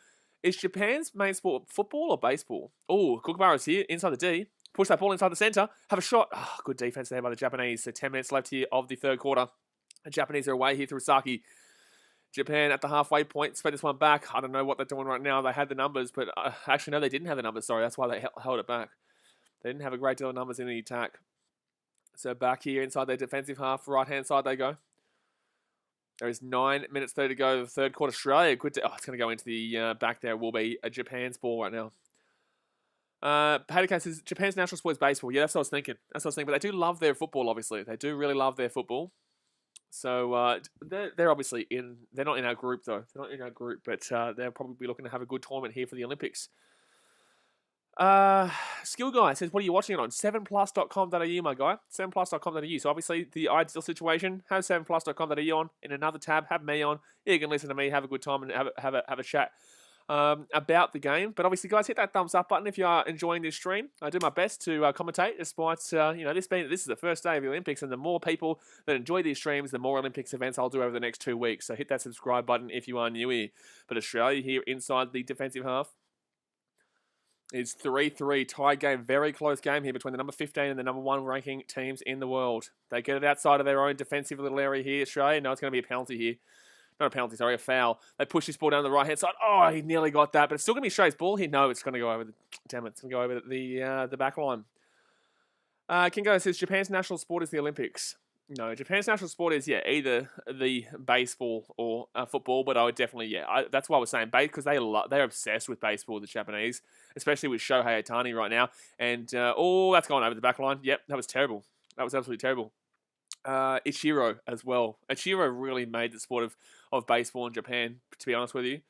Is Japan's main sport football or baseball? Oh, Kookaburra's here, inside the D. Push that ball inside the centre. Have a shot. Oh, good defense there by the Japanese. So 10 minutes left here of the third quarter. The Japanese are away here through Saki. Japan at the halfway point. Spread this one back. I don't know what they're doing right now. They had the numbers, but actually, no, they didn't have the numbers. Sorry, that's why they held it back. They didn't have a great deal of numbers in the attack. So back here inside their defensive half, right-hand side they go. There is 9 minutes 30 to go. The third quarter, Australia. It's going to go into the back there. Will be a Japan's ball right now. Paddycat says, Japan's national sport is baseball. Yeah, that's what I was thinking. But they do love their football, obviously. They do really love their football. So they're obviously in... They're not in our group, though. They're not in our group, but they'll probably be looking to have a good tournament here for the Olympics. Skill Guy says, what are you watching it on? 7plus.com.au, my guy. 7plus.com.au. So obviously the ideal situation, have 7plus.com.au on. In another tab, have me on. Yeah, you can listen to me, have a good time, and have a chat. about the game. But obviously, guys, hit that thumbs up button if you are enjoying this stream. I do my best to commentate, despite this is the first day of the Olympics, and the more people that enjoy these streams, the more Olympics events I'll do over the next 2 weeks. So hit that subscribe button if you are new here. But Australia here inside the defensive half. It's 3-3 tie game, very close game here between the number 15 and the number 1 ranking teams in the world. They get it outside of their own defensive little area here, Australia. No, it's going to be a penalty here. Not a penalty, sorry, a foul. They push this ball down the right-hand side. Oh, he nearly got that, but it's still going to be Australia's ball here. No, it's going to go over the... Damn it, it's going to go over the back line. Kingo says, Japan's national sport is the Olympics. No, Japan's national sport is, either the baseball or football, but I would definitely, that's why I was saying base, because they're obsessed with baseball, the Japanese, especially with Shohei Ohtani right now. And, that's gone over the back line. Yep, that was terrible. That was absolutely terrible. Ichiro as well. Ichiro really made the sport of baseball in Japan, to be honest with you.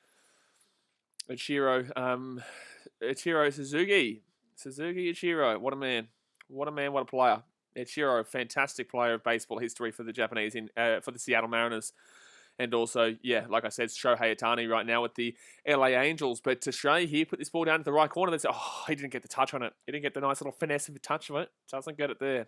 Ichiro Suzuki. Ichiro. What a man. What a player. Ichiro, fantastic player of baseball history for the Japanese for the Seattle Mariners. And also, like I said, Shohei Ohtani right now with the LA Angels. But Australia here put this ball down to the right corner. He didn't get the touch on it. He didn't get the nice little finesse of the touch of it. Doesn't get it there.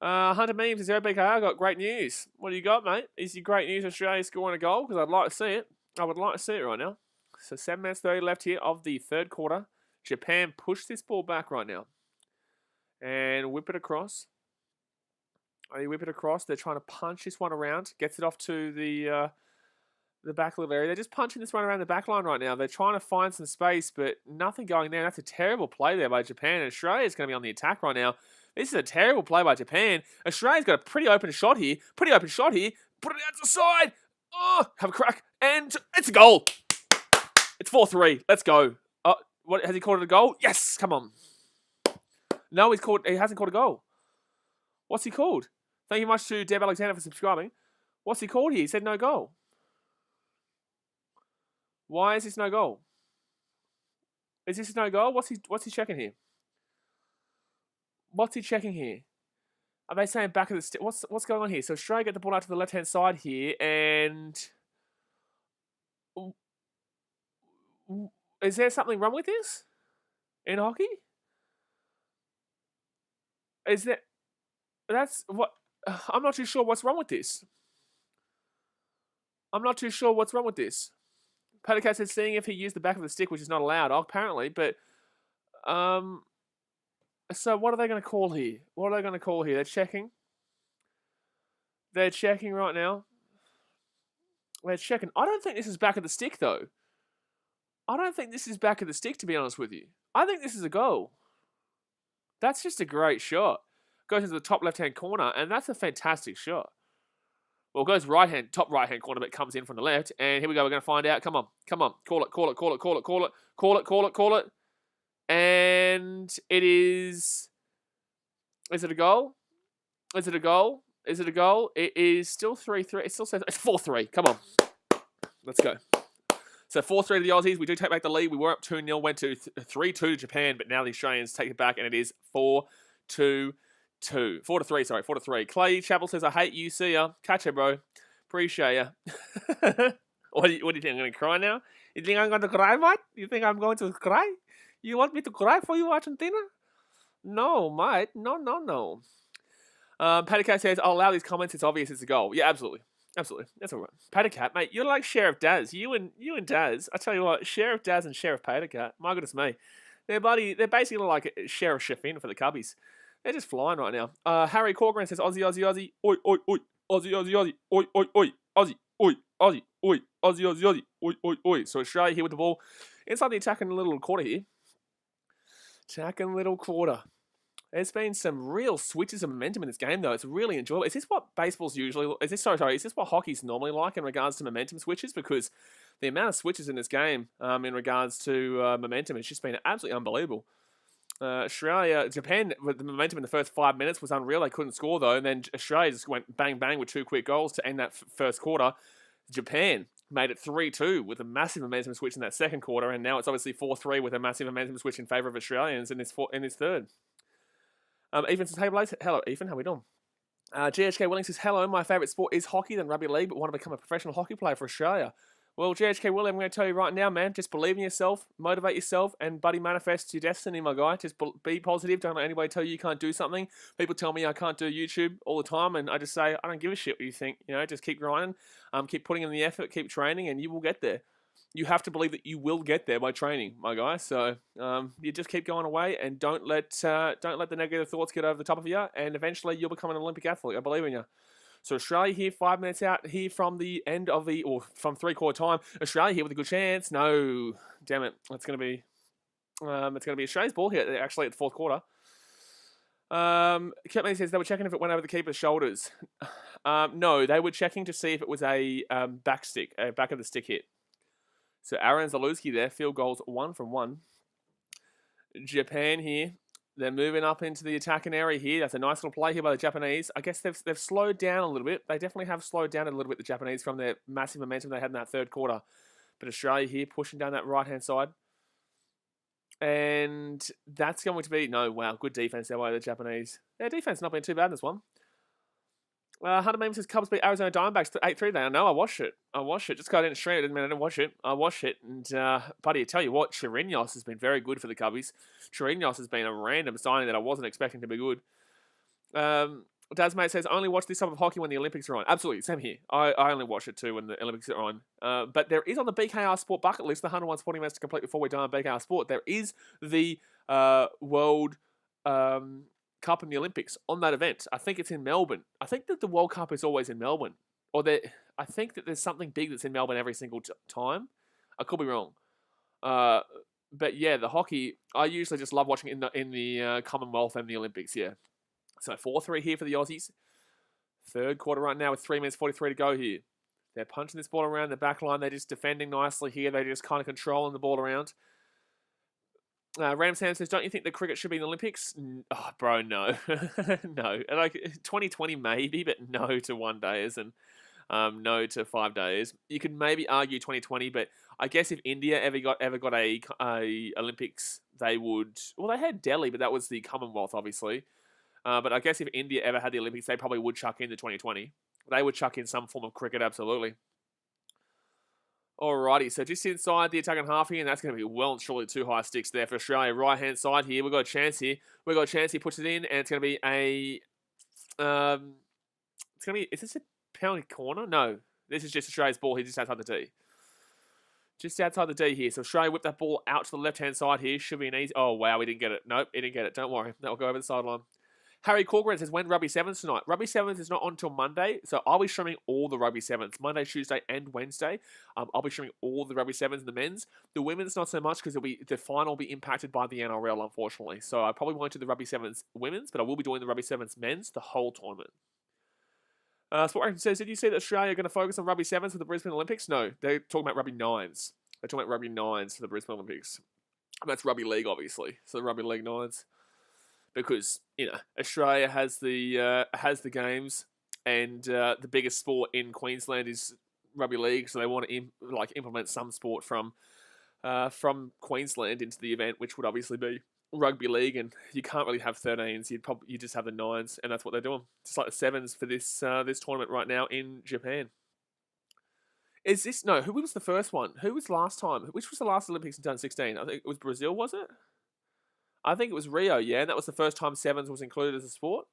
Hunter Memes says, BKR, I got great news. What do you got, mate? Is your great news Australia scoring a goal? Because I'd like to see it. I would like to see it right now. So 7 minutes 30 left here of the third quarter. Japan push this ball back right now. And whip it across. They whip it across. They're trying to punch this one around. Gets it off to the back little area. They're just punching this one around the back line right now. They're trying to find some space, but nothing going there. That's a terrible play there by Japan. And Australia's going to be on the attack right now. This is a terrible play by Japan. Australia's got a pretty open shot here. Put it out to the side. Oh, have a crack. And it's a goal. It's 4-3. Let's go. What has he called it a goal? Yes, come on. No, he hasn't called a goal. What's he called? Thank you much to Deb Alexander for subscribing. What's he called here? He said no goal. Why is this no goal? Is this no goal? What's he checking here? What's he checking here? Are they saying back of the stick? What's going on here? So Australia get the ball out to the left-hand side here, and is there something wrong with this in hockey? Is there? That's what. I'm not too sure what's wrong with this. Patacat says seeing if he used the back of the stick, which is not allowed, apparently, but so what are they going to call here? They're checking. They're checking right now. They're checking. I don't think this is back of the stick, though. To be honest with you. I think this is a goal. That's just a great shot. Goes into the top left-hand corner, and that's a fantastic shot. Well, it goes top right-hand corner, but it comes in from the left. And here we go. We're going to find out. Come on. Call it. And it is... Is it a goal? It is still 3-3. It still says... It's 4-3. Come on. Let's go. So 4-3 to the Aussies. We do take back the lead. We were up 2-0. Went to 3-2 to Japan, but now the Australians take it back, and it is 4-3. Clay Chappell says, I hate you. See ya. Catch ya, bro. Appreciate ya. What do you think? I'm going to cry now? You think I'm going to cry, mate? You think I'm going to cry? You want me to cry for you, Argentina? No, mate. No. Patacat says, I'll allow these comments. It's obvious it's a goal. Yeah, absolutely. That's all right. Patacat, mate, you're like Sheriff Daz. You and Daz. I tell you what, Sheriff Daz and Sheriff Patacat. My goodness me. They're basically like Sheriff Sheffin for the Cubbies. They're just flying right now. Harry Corcoran says, Aussie. Oi. Aussie. Oi. Aussie. Oi. So Australia here with the ball inside the attacking little quarter here. There's been some real switches of momentum in this game, though. It's really enjoyable. Is this what hockey's normally like in regards to momentum switches? Because the amount of switches in this game in regards to momentum has just been absolutely unbelievable. Japan, with the momentum in the first 5 minutes was unreal. They couldn't score, though. And then Australia just went bang, bang with 2 quick goals to end that first quarter. Japan made it 3-2 with a massive momentum switch in that second quarter. And now it's obviously 4-3 with a massive momentum switch in favour of Australians in this third. Ethan says, hey, Blaze. Hello, Ethan. How we doing? GHK Willing says, hello, my favourite sport is hockey, then rugby league, but want to become a professional hockey player for Australia. Well, GHK Willie, I'm going to tell you right now, man, just believe in yourself, motivate yourself, and buddy, manifest your destiny, my guy. Just be positive. Don't let anybody tell you can't do something. People tell me I can't do YouTube all the time, and I just say, I don't give a shit what you think. You know, just keep grinding, keep putting in the effort, keep training, and you will get there. You have to believe that you will get there by training, my guy. So you just keep going away, and don't let the negative thoughts get over the top of you, and eventually you'll become an Olympic athlete. I believe in you. So Australia here, 5 minutes out here from the end of from three-quarter time. Australia here with a good chance. No, damn it, it's going to be Australia's ball here actually at the fourth quarter. Kipman says they were checking if it went over the keeper's shoulders. No, they were checking to see if it was a back of the stick hit. So Aaron Zalewski there, field goals 1 from 1. Japan here. They're moving up into the attacking area here. That's a nice little play here by the Japanese. I guess they've slowed down a little bit. They definitely have slowed down a little bit, the Japanese, from their massive momentum they had in that third quarter. But Australia here pushing down that right-hand side. And that's going to be... No, wow, good defense there by the Japanese. Their defense not been too bad in this one. Hunter Meme says Cubs beat Arizona Diamondbacks 8-3 today. I know, I watched it. Just because I didn't stream it doesn't mean I didn't watch it. I watched it, and buddy, I tell you what, Chirinos has been very good for the Cubbies. Chirinos has been a random signing that I wasn't expecting to be good. Dasmate says, only watch this type of hockey when the Olympics are on. Absolutely, same here. I only watch it too when the Olympics are on. But there is on the BKR Sport bucket list, the 101 sporting events to complete before we die on BKR Sport, there is the World... Cup and the Olympics on that event. I think it's in Melbourne. I think that the World Cup is always in Melbourne. I think that there's something big that's in Melbourne every single time. I could be wrong. But yeah, the hockey, I usually just love watching it in the Commonwealth and the Olympics, yeah. So 4-3 here for the Aussies. Third quarter right now with 3 minutes 43 to go here. They're punching this ball around the back line. They're just defending nicely here. They're just kind of controlling the ball around. Ramsam says, don't you think the cricket should be in the Olympics? Oh, bro, no. No. Like, 2020 maybe, but no to 1 days and no to 5 days. You could maybe argue 2020, but I guess if India ever got a Olympics, they would... Well, they had Delhi, but that was the Commonwealth, obviously. But I guess if India ever had the Olympics, they probably would chuck in the 2020. They would chuck in some form of cricket, absolutely. Alrighty, so just inside the attacking half here, and that's going to be well and surely 2 high sticks there for Australia. Right-hand side here, we've got a chance here. He puts it in, and it's going to be a... Is this a penalty corner? No, this is just Australia's ball here, just outside the D. Just outside the D here, so Australia whipped that ball out to the left-hand side here. Should be an easy... Oh, wow, we didn't get it. Nope, he didn't get it. Don't worry, that'll go over the sideline. Harry Corcoran says, when Rugby Sevens tonight? Rugby Sevens is not on until Monday, so I'll be streaming all the Rugby Sevens, Monday, Tuesday, and Wednesday. I'll be streaming all the Rugby Sevens and the men's. The women's not so much because the final will be impacted by the NRL, unfortunately. So I probably won't do the Rugby Sevens women's, but I will be doing the Rugby Sevens men's the whole tournament. Sport says, did you see that Australia are going to focus on Rugby Sevens for the Brisbane Olympics? No, they're talking about Rugby Nines. They're talking about Rugby Nines for the Brisbane Olympics. And that's Rugby League, obviously. So the Rugby League Nines. Because, you know, Australia has the games, and the biggest sport in Queensland is rugby league, so they want to implement some sport from Queensland into the event, which would obviously be rugby league, and you can't really have 13s. You just have the 9s, and that's what they're doing. Just like the 7s for this tournament right now in Japan. Who was the first one? Who was last time? Which was the last Olympics in 2016? I think it was Brazil, was it? I think it was Rio, yeah, and that was the first time 7s was included as a sport.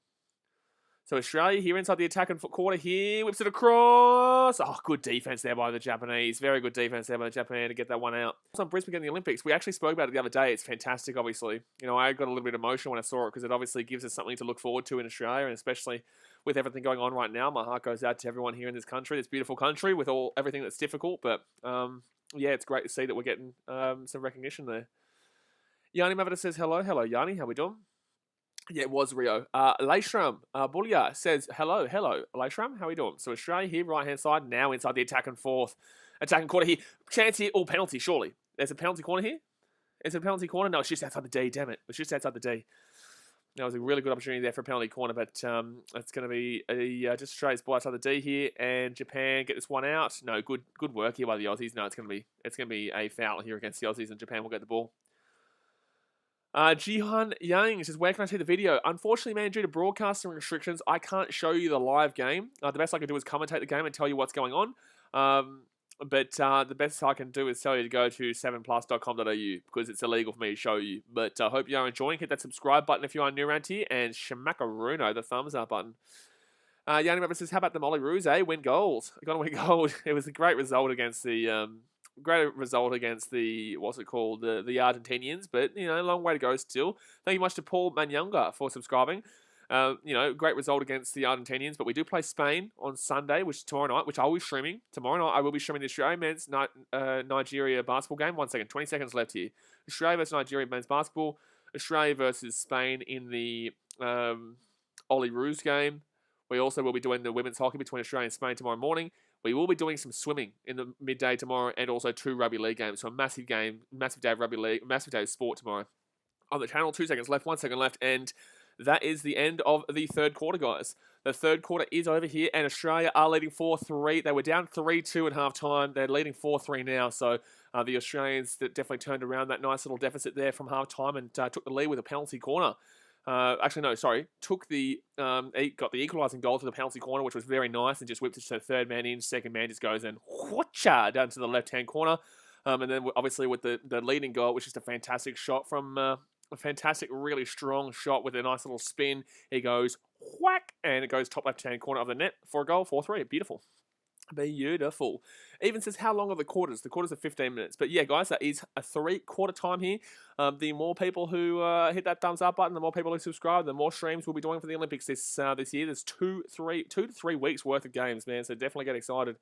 So Australia here inside the attacking quarter here, whips it across. Oh, good defense there by the Japanese. Very good defense there by the Japan to get that one out. On Brisbane getting the Olympics, we actually spoke about it the other day. It's fantastic, obviously. You know, I got a little bit emotional when I saw it because it obviously gives us something to look forward to in Australia, and especially with everything going on right now. My heart goes out to everyone here in this country, this beautiful country, with everything that's difficult. But yeah, it's great to see that we're getting some recognition there. Yanni Mavita says, hello, Yanni, how we doing? Yeah, it was Rio. Leishram Bullia says, hello, Leishram, how we doing? So Australia here, right-hand side, now inside the attacking quarter here. Chance here, penalty, surely. There's a penalty corner here? Is it a penalty corner? No, it's just outside the D, damn it. It's just outside the D. That was a really good opportunity there for a penalty corner, but it's going to be just Australia's ball outside the D here, and Japan get this one out. No, good work here by the Aussies. No, it's going to be a foul here against the Aussies, and Japan will get the ball. Jihan Yang says, where can I see the video? Unfortunately, man, due to broadcasting restrictions, I can't show you the live game. The best I can do is commentate the game and tell you what's going on. But the best I can do is tell you to go to 7plus.com.au because it's illegal for me to show you. But I hope you are enjoying. Hit that subscribe button if you are new around here. And Shamakaruno, the thumbs up button. Yanni Rabbit says, how about the Molly Ruse? Win gold. Got to win gold. It was a great result against the... what's it called, the Argentinians, but, a long way to go still. Thank you much to Paul Manyunga for subscribing. Great result against the Argentinians, but we do play Spain on Sunday, which is tomorrow night, which I will be streaming. Tomorrow night, I will be streaming the Australia men's Nigeria basketball game. 1 second, 20 seconds left here. Australia versus Nigeria men's basketball. Australia versus Spain in the Ollie Roos game. We also will be doing the women's hockey between Australia and Spain tomorrow morning. We will be doing some swimming in the midday tomorrow and also 2 rugby league games. So a massive game, massive day of rugby league, massive day of sport tomorrow. On the channel, 2 seconds left, 1 second left, and that is the end of the third quarter, guys. The third quarter is over here, and Australia are leading 4-3. They were down 3-2 at halftime. They're leading 4-3 now, so the Australians definitely turned around that nice little deficit there from halftime and took the lead with a penalty corner. Got the equalising goal to the penalty corner, which was very nice, and just whipped it to the third man in. Second man just goes and whoocha down to the left-hand corner. And then obviously with the leading goal, which is a fantastic shot from a fantastic, really strong shot with a nice little spin. He goes whack, and it goes top left-hand corner of the net for a goal, 4-3. Beautiful. Beautiful. Even says, how long are the quarters? The quarters are 15 minutes. But yeah, guys, that is a 3-quarter time here. The more people who hit that thumbs up button, the more people who subscribe, the more streams we'll be doing for the Olympics this year. There's 2 to 3 weeks worth of games, man. So definitely get excited.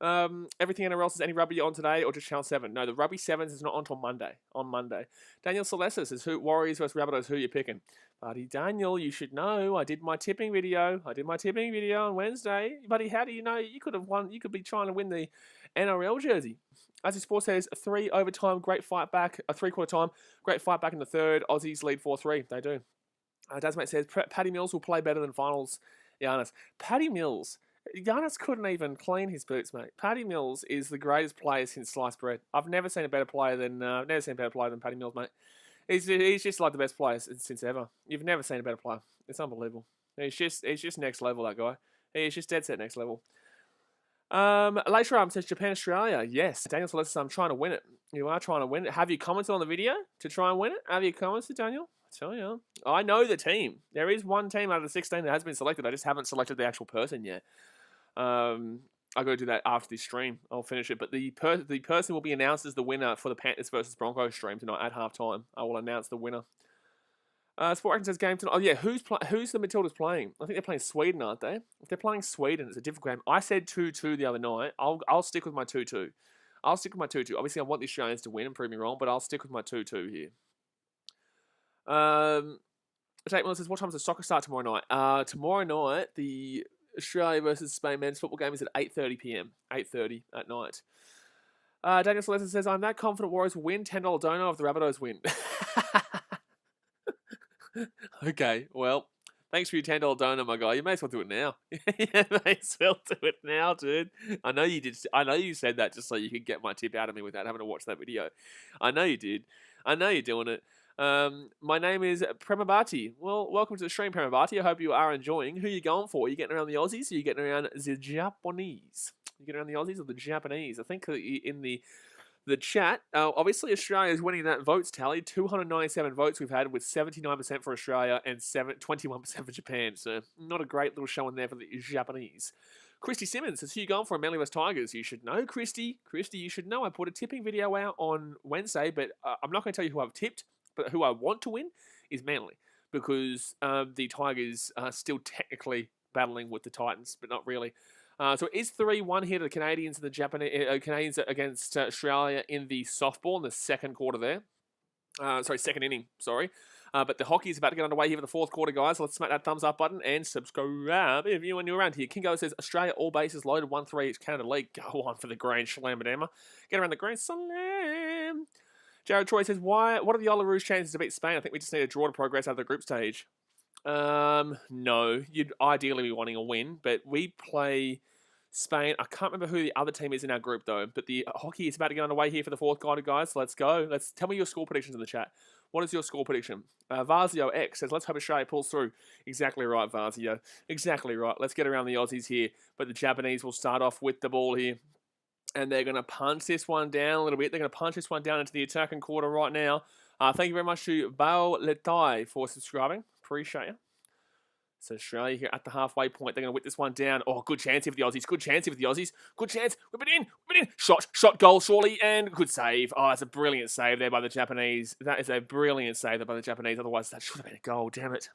Everything else is any rugby on today or just Channel 7? No, the rugby 7s is not until Monday. On Monday. Daniel Celestis says, Warriors versus Rabbitohs, who are you picking? Buddy Daniel, you should know. I did my tipping video. On Wednesday. Buddy, how do you know? You could have won. You could be trying to win the NRL jersey. As the Sports says, 3 overtime, great fight back. A 3-quarter time, great fight back in the third. Aussies lead 4-3. They do. Dasmate says, Paddy Mills will play better than finals. Giannis. Paddy Mills. Giannis couldn't even clean his boots, mate. Paddy Mills is the greatest player since sliced bread. I've never seen a better player than Paddy Mills, mate. He's just like the best player since ever. You've never seen a better player. It's unbelievable. He's just next level, that guy. He's just dead set next level. Later says Japan, Australia. Yes, Daniel Celestis, I'm trying to win it. You are trying to win it. Have you commented on the video to try and win it? Have you commented, Daniel? I tell you. I know the team. There is one team out of the 16 that has been selected. I just haven't selected the actual person yet. I'll go do that after this stream. I'll finish it. But the person will be announced as the winner for the Panthers versus Broncos stream tonight at halftime. I will announce the winner. Sport says game tonight. Oh yeah, who's the Matildas playing? I think they're playing Sweden, aren't they? If they're playing Sweden, it's a different game. I said 2-2 the other night. I'll stick with my 2-2. Obviously, I want the Australians to win and prove me wrong, but I'll stick with my 2-2 here. Jake Miller says, what time does the soccer start tomorrow night? Tomorrow night, the Australia versus Spain men's football game is at 8:30 p.m. 8:30 at night. Daniel Celestin says, I'm that confident Warriors will win. $10 dono if the Rabbitohs win. Okay, well, thanks for your $10 dono, my guy. You may as well do it now. You may as well do it now, dude. I know you did. I know you said that just so you could get my tip out of me without having to watch that video. I know you did. I know you're doing it. My name is Premabati. Well, welcome to the stream, Premabati. I hope you are enjoying. Who are you going for? Are you getting around the Aussies or are you getting around the Japanese? You getting around the Aussies or the Japanese? I think in the chat, obviously Australia is winning that votes tally. 297 votes we've had with 79% for Australia and 21% for Japan. So not a great little show in there for the Japanese. Christy Simmons says, who you going for? Manly vs Tigers. You should know, Christy. Christy, you should know. I put a tipping video out on Wednesday, but I'm not going to tell you who I've tipped. But who I want to win is Manly because the Tigers are still technically battling with the Titans, but not really. So it is 3-1 here to the Canadians and the Canadians against Australia in the softball in the second quarter there. Second inning, sorry. But the hockey is about to get underway here for the fourth quarter, guys. So let's smack that thumbs up button and subscribe if you are new around here. Kingo says, Australia, all bases loaded, 1-3, it's Canada League. Go on for the Grand Slam, Emma. Get around the Grand Slam. Jared Troy says, what are the Olaroos chances to beat Spain? I think we just need a draw to progress out of the group stage. No, you'd ideally be wanting a win, but we play Spain. I can't remember who the other team is in our group, though, but the hockey is about to get underway here for the fourth quarter, guys. So let's go. Tell me your score predictions in the chat. What is your score prediction? Varzio X says, let's hope Australia pulls through. Exactly right, Varzio. Exactly right. Let's get around the Aussies here, but the Japanese will start off with the ball here. And they're going to punch this one down a little bit. They're going to punch this one down into the attacking quarter right now. Thank you very much to Bao Letai for subscribing. Appreciate you. So Australia here at the halfway point. They're going to whip this one down. Oh, good chance here for the Aussies. Good chance here for the Aussies. Good chance. Whip it in. Whip it in. Shot goal surely. And good save. Oh, that's a brilliant save there by the Japanese. That is a brilliant save there by the Japanese. Otherwise, that should have been a goal. Damn it.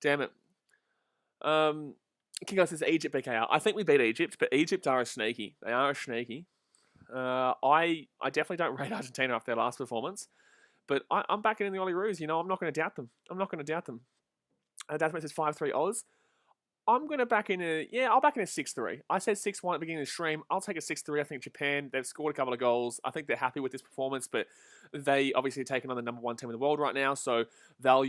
Damn it. Kingo says Egypt BKR. I think we beat Egypt, but Egypt are a sneaky. They are a sneaky. I definitely don't rate Argentina after their last performance, but I'm backing in the Ollie Roos. You know, I'm not going to doubt them. I'm not going to doubt them. Dasman says 5-3 Oz. I'm going to back in I'll back in a 6-3. I said 6-1 at the beginning of the stream. I'll take a 6-3. I think Japan, they've scored a couple of goals. I think they're happy with this performance, but they obviously are taking on the number 1 team in the world right now, so they'll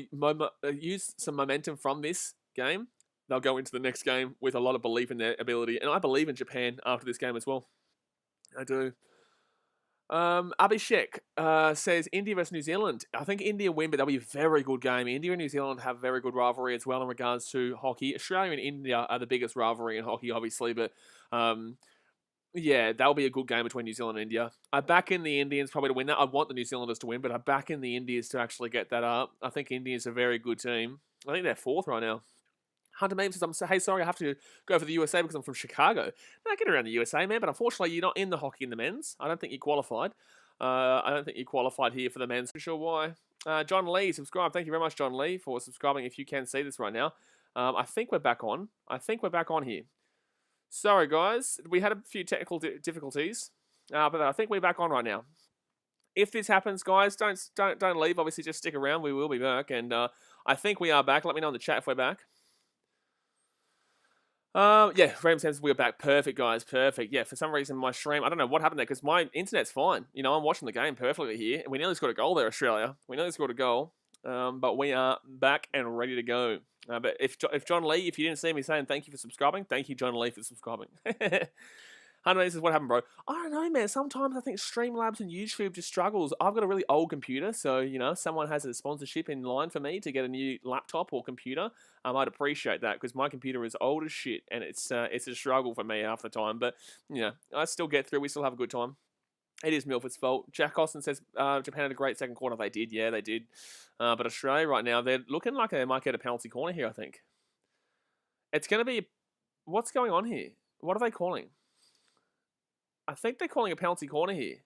use some momentum from this game. They'll go into the next game with a lot of belief in their ability. And I believe in Japan after this game as well. I do. Abhishek says India versus New Zealand. I think India win, but that'll be a very good game. India and New Zealand have a very good rivalry as well in regards to hockey. Australia and India are the biggest rivalry in hockey, obviously. But yeah, that'll be a good game between New Zealand and India. I back in the Indians probably to win that. I want the New Zealanders to win, but I back in the Indians to actually get that up. I think India's a very good team. I think they're 4th right now. Hunter Mame says, hey, sorry, I have to go for the USA because I'm from Chicago. No, get around the USA, man, but unfortunately you're not in the hockey in the men's. I don't think you qualified. I don't think you qualified here for the men's. Not sure why. John Lee, subscribe. Thank you very much, John Lee, for subscribing if you can see this right now. I think we're back on. I think we're back on here. Sorry, guys. We had a few technical difficulties, but I think we're back on right now. If this happens, guys, don't leave. Obviously, just stick around. We will be back, and I think we are back. Let me know in the chat if we're back. Yeah, Ram says we're back. Perfect, guys. Perfect. Yeah, for some reason, my stream, I don't know what happened there because my internet's fine. You know, I'm watching the game perfectly here. We nearly scored a goal there, Australia. We nearly scored a goal. But we are back and ready to go. But if John Lee, if you didn't see me saying thank you for subscribing, thank you, John Lee, for subscribing. Hunter says, what happened, bro? I don't know, man. Sometimes I think Streamlabs and YouTube just struggles. I've got a really old computer, so, you know, someone has a sponsorship in line for me to get a new laptop or computer. I'd appreciate that because my computer is old as shit, and it's a struggle for me half the time. But, you know, I still get through. We still have a good time. It is Milford's fault. Jack Austin says Japan had a great second quarter. They did, yeah, they did. But Australia right now, they're looking like they might get a penalty corner here, I think. It's going to be... What's going on here? What are they calling? I think they're calling a penalty corner here.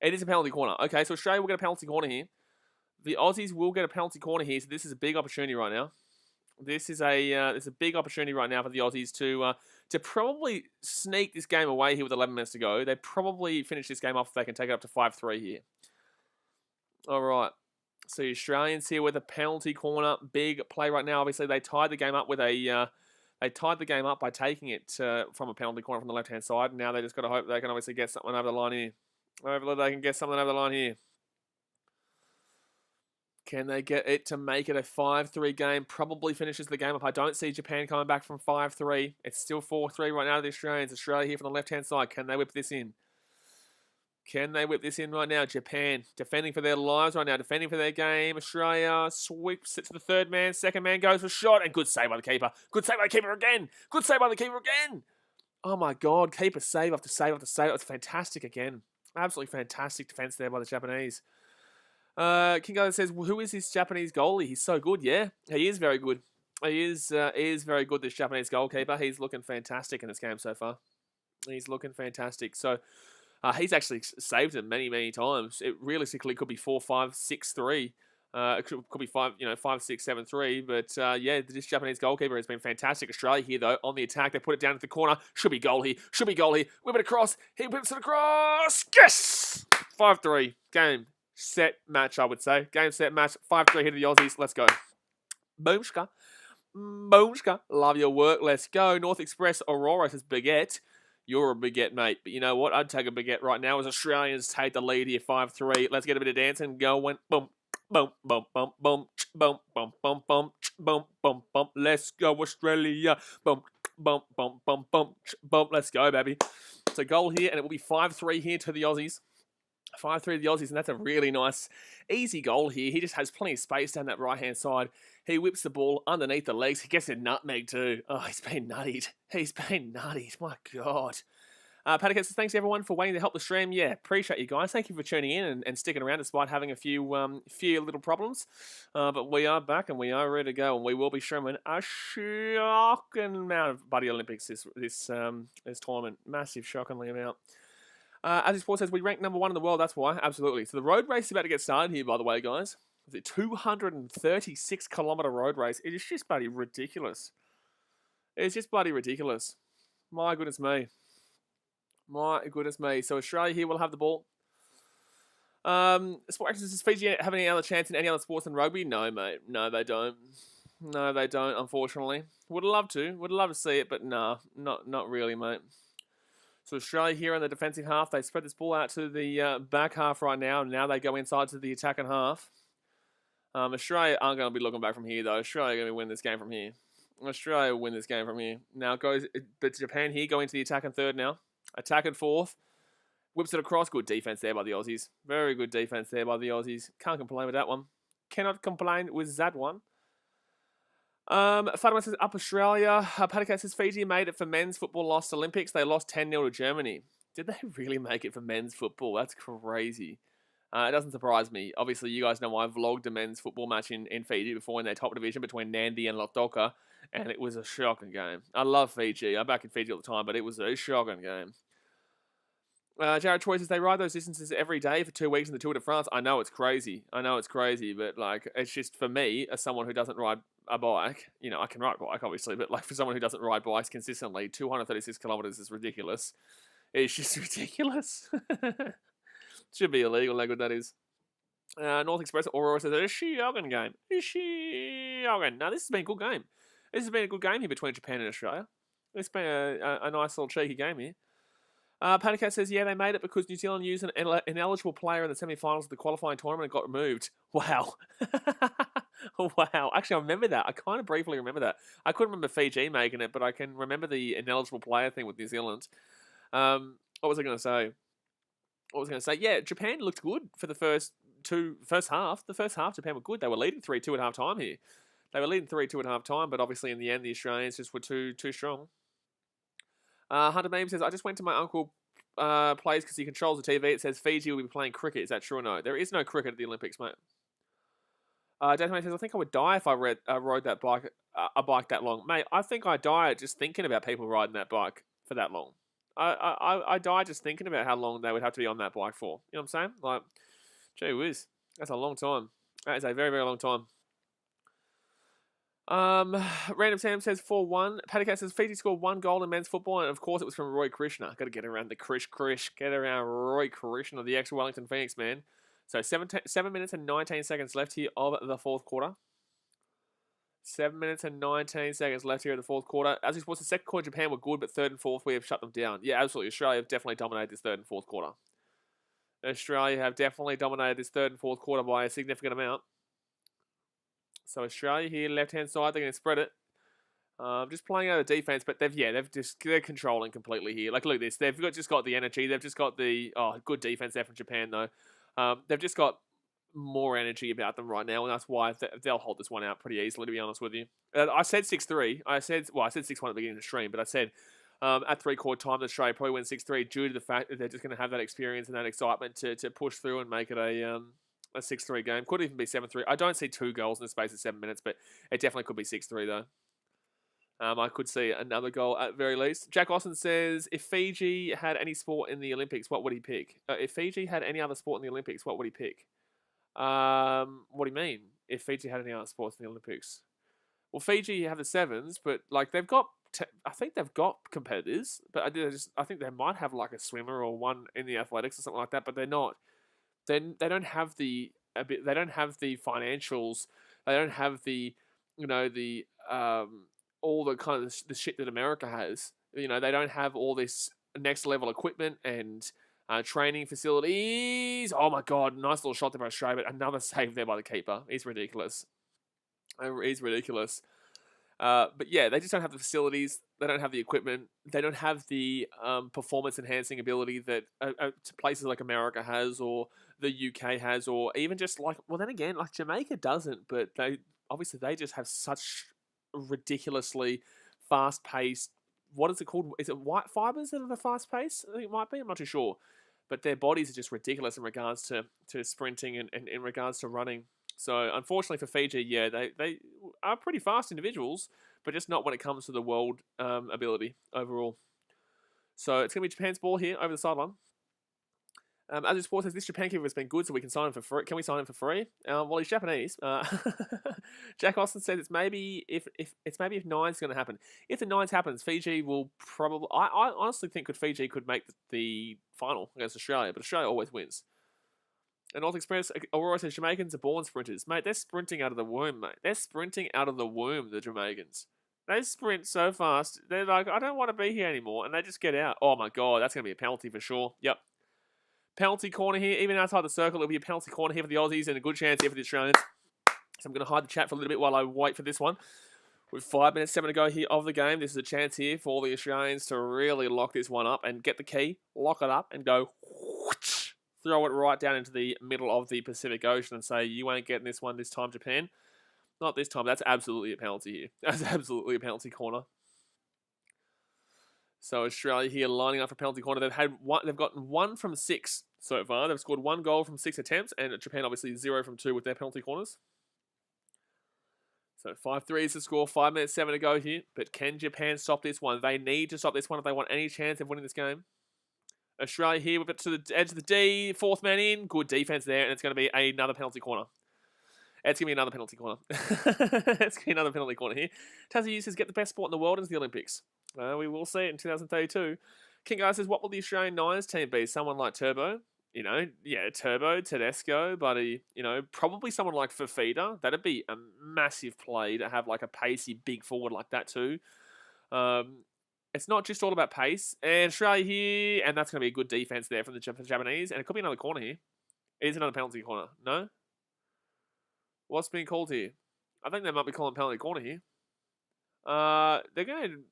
It is a penalty corner. Okay, so Australia will get a penalty corner here. The Aussies will get a penalty corner here, so this is a big opportunity right now. This is a big opportunity right now for the Aussies to probably sneak this game away here with 11 minutes to go. They probably finish this game off if they can take it up to 5-3 here. All right. So the Australians here with a penalty corner. Big play right now. Obviously, they tied the game up with a... They tied the game up by taking it from a penalty corner from the left-hand side. Now they just got to hope they can obviously get something over the line here. Hopefully they can get something over the line here. Can they get it to make it a 5-3 game? Probably finishes the game up. I don't see Japan coming back from 5-3. It's still 4-3 right now to the Australians. Australia here from the left-hand side. Can they whip this in? Can they whip this in right now? Japan defending for their lives right now, defending for their game. Australia sweeps it to the third man. Second man goes for a shot, and good save by the keeper. Good save by the keeper again. Good save by the keeper again. Oh my God, keeper save after save after save. It's fantastic again. Absolutely fantastic defense there by the Japanese. Kingo says, well, who is this Japanese goalie? He's so good, yeah. He is very good. He is very good, this Japanese goalkeeper. He's looking fantastic in this game so far. He's looking fantastic. So... he's actually saved it many, many times. It realistically could be 4-5, 6-3. It could be 5-6, 7-3. But yeah, this Japanese goalkeeper has been fantastic. Australia here, though, on the attack. They put it down to the corner. Should be goal here. Should be goal here. Whip it across. He whips it across. Yes! 5-3. Game, set, match, I would say. Game, set, match. 5-3 here to the Aussies. Let's go. Boomska. Boomska. Love your work. Let's go. North Express Aurora says baguette. You're a baguette, mate. But you know what? I'd take a baguette right now as Australians take the lead here, 5-3. Let's get a bit of dancing going. Boom, boom, boom, boom, boom, boom, boom, boom, boom, boom, boom, boom. Let's go, Australia. Boom, boom, boom, boom, boom, boom. Let's go, baby. So goal here, and it will be 5-3 here to the Aussies. 5-3 to the Aussies, and that's a really nice, easy goal here. He just has plenty of space down that right-hand side. He whips the ball underneath the legs. He gets a nutmeg too. Oh, he's been nuttied. He's been nuttied. My God. Patacat says, thanks everyone for waiting to help the stream. Yeah, appreciate you guys. Thank you for tuning in and sticking around despite having a few little problems. But we are back and we are ready to go, and we will be streaming a shocking amount of Buddy Olympics this tournament. Massive, shockingly amount. As his sport says, we rank number 1 in the world. That's why, absolutely. So the road race is about to get started here, by the way, guys. The 236-kilometer road race. It is just bloody ridiculous. It's just bloody ridiculous. My goodness me. My goodness me. So Australia here will have the ball. Sport Action says, Fiji have any other chance in any other sports than rugby? No, mate. No, they don't. No, they don't, unfortunately. Would love to. Would love to see it, but nah. Not really, mate. So Australia here in the defensive half. They spread this ball out to the back half right now. And now they go inside to the attacking half. Australia aren't going to be looking back from here, though. Australia are going to win this game from here. Australia will win this game from here. Now but Japan here going to the attacking third now. Attacking fourth. Whips it across. Good defense there by the Aussies. Very good defense there by the Aussies. Can't complain with that one. Cannot complain with that one. Fatima says, up Australia. Patacat says, Fiji made it for men's football, lost Olympics. They lost 10-0 to Germany. Did they really make it for men's football? That's crazy. It doesn't surprise me. Obviously, you guys know I vlogged a men's football match in Fiji before in their top division between Nandi and Lautoka, and it was a shocking game. I love Fiji. I'm back in Fiji all the time, but it was a shocking game. Jared Troy says, they ride those distances every day for 2 weeks in the Tour de France. I know it's crazy. But like, it's just for me, as someone who doesn't ride a bike, you know, I can ride a bike, obviously, but like for someone who doesn't ride bikes consistently, 236 kilometers is ridiculous. It's just ridiculous. Should be illegal, how good that is. North Express Aurora says, it's a shocking game. It's shocking. Now, this has been a good game. This has been a good game here between Japan and Australia. It's been a nice little cheeky game here. Patacat says, yeah, they made it because New Zealand used an ineligible player in the semi-finals of the qualifying tournament and got removed. Wow. Wow. Actually, I remember that. I kind of briefly remember that. I couldn't remember Fiji making it, but I can remember the ineligible player thing with New Zealand. What was I going to say? Yeah, Japan looked good for the first half. The first half, Japan were good. They were leading 3-2 at half time here. They were leading 3-2 at half time, but obviously in the end, the Australians just were too strong. Hunter Beam says, I just went to my uncle plays because he controls the TV. It says Fiji will be playing cricket. Is that true or no? There is no cricket at the Olympics, mate. Desmond says, I think I would die if I rode that bike, a bike that long. Mate, I think I die just thinking about people riding that bike for that long. I die just thinking about how long they would have to be on that bike for. You know what I'm saying? Like, gee whiz. That's a long time. That is a very, very long time. Random Sam says 4-1. Patacat says Fiji scored 1 goal in men's football, and of course it was from Roy Krishna. Got to get around the Krish. Get around Roy Krishna, the ex-Wellington Phoenix man. So 7 minutes and 19 seconds left here of the fourth quarter. 7 minutes and 19 seconds left here in the fourth quarter. As we supposed, the second quarter, Japan were good, but third and fourth, we have shut them down. Yeah, absolutely. Australia have definitely dominated this third and fourth quarter. Australia have definitely dominated this third and fourth quarter by a significant amount. So Australia here, left-hand side, they're going to spread it. Just playing out of defense, but they're controlling completely here. Like, look at this. They've just got the energy. They've just got the good defense there from Japan, though. They've just got more energy about them right now, and that's why they'll hold this one out pretty easily, to be honest with you. I said 6-3. I said 6-1 at the beginning of the stream, but I said at three-quarter time, Australia probably win 6-3 due to the fact that they're just going to have that experience and that excitement to push through and make it a 6-3 game. Could even be 7-3. I don't see 2 goals in the space of 7 minutes, but it definitely could be 6-3, though. I could see another goal at very least. Jack Austin says, if Fiji had any sport in the Olympics, what would he pick? If Fiji had any other sport in the Olympics, what would he pick? What do you mean? If Fiji had any other sports in the Olympics? Well, Fiji have the sevens, but like they've got, I think they've got competitors, but I think they might have like a swimmer or one in the athletics or something like that, but they're not. They don't have the financials. They don't have the all the kind of the shit that America has. You know, they don't have all this next level equipment and training facilities. Oh my God, nice little shot there by Australia, but another save there by the keeper. He's ridiculous. But yeah, they just don't have the facilities. They don't have the equipment. They don't have the performance enhancing ability that places like America has, or the UK has, or even just like, well, then again, like Jamaica doesn't, but they just have such ridiculously fast-paced what is it called? Is it white fibers that are the fast pace? I think it might be. I'm not too sure. But their bodies are just ridiculous in regards to sprinting and in regards to running. So unfortunately for Fiji, yeah, they are pretty fast individuals, but just not when it comes to the world ability overall. So it's going to be Japan's ball here over the sideline. As Sport says, this Japan keeper has been good, so we can sign him for free. Can we sign him for free? Well, he's Japanese. Jack Austin says it's maybe if nine's going to happen. If the nines happens, Fiji will probably. I honestly think Fiji could make the final against Australia, but Australia always wins. And North Express, Aurora says Jamaicans are born sprinters, mate. They're sprinting out of the womb, mate. They're sprinting out of the womb. The Jamaicans. They sprint so fast. They're like, I don't want to be here anymore, and they just get out. Oh my god, that's going to be a penalty for sure. Yep. Penalty corner here, even outside the circle, it'll be a penalty corner here for the Aussies and a good chance here for the Australians. So I'm going to hide the chat for a little bit while I wait for this one. With 5 minutes, 7 to go here of the game, this is a chance here for the Australians to really lock this one up and get the key, lock it up, and go whoosh, throw it right down into the middle of the Pacific Ocean and say, you ain't getting this one this time, Japan. Not this time. That's absolutely a penalty here. That's absolutely a penalty corner. So Australia here lining up for penalty corner. They've gotten 1 from 6 so far. They've scored 1 goal from 6 attempts, and Japan obviously 0 from 2 with their penalty corners. So 5-3 is the score. 5 minutes, 7 to go here. But can Japan stop this one? They need to stop this one if they want any chance of winning this game. Australia here with it to the edge of the D. 4th man in. Good defense there, and it's going to be another penalty corner. It's going to be another penalty corner. It's going to be another penalty corner here. Tassie says, get the best sport in the world into the Olympics. We will see it in 2032. King Guy says, what will the Australian Nines team be? Someone like Turbo? Turbo, Tedesco, buddy. Probably someone like Fafita. That'd be a massive play to have like a pacey big forward like that too. It's not just all about pace. And Australia here, and that's going to be a good defense there from the Japanese. And it could be another corner here. It is another penalty corner. No? What's being called here? I think they might be calling penalty corner here. They're going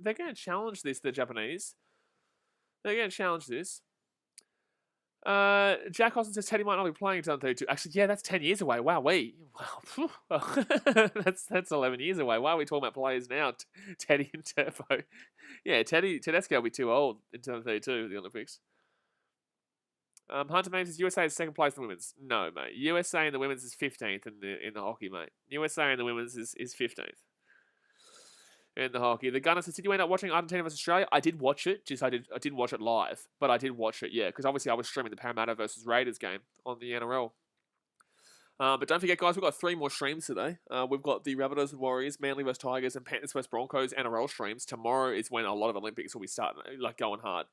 to challenge this, the Japanese. They're going to challenge this. Jack Austin says Teddy might not be playing until 2032. Actually, yeah, that's 10 years away. Wow, that's 11 years away. Why are we talking about players now? Teddy and Turbo. Yeah, Tedesco will be too old in 2032 at the Olympics. Hunter Mames says USA is second place in the women's. No, mate. USA in the women's is 15th in the hockey, mate. USA in the women's is 15th. In the hockey. The Gunner says, did you end up watching Argentina vs Australia? I did watch it. I didn't watch it live, but I did watch it, yeah, because obviously I was streaming the Parramatta versus Raiders game on the NRL. But don't forget, guys, we've got 3 more streams today. We've got the Rabbitohs and Warriors, Manly vs Tigers, and Panthers vs Broncos NRL streams. Tomorrow is when a lot of Olympics will be starting, like going hard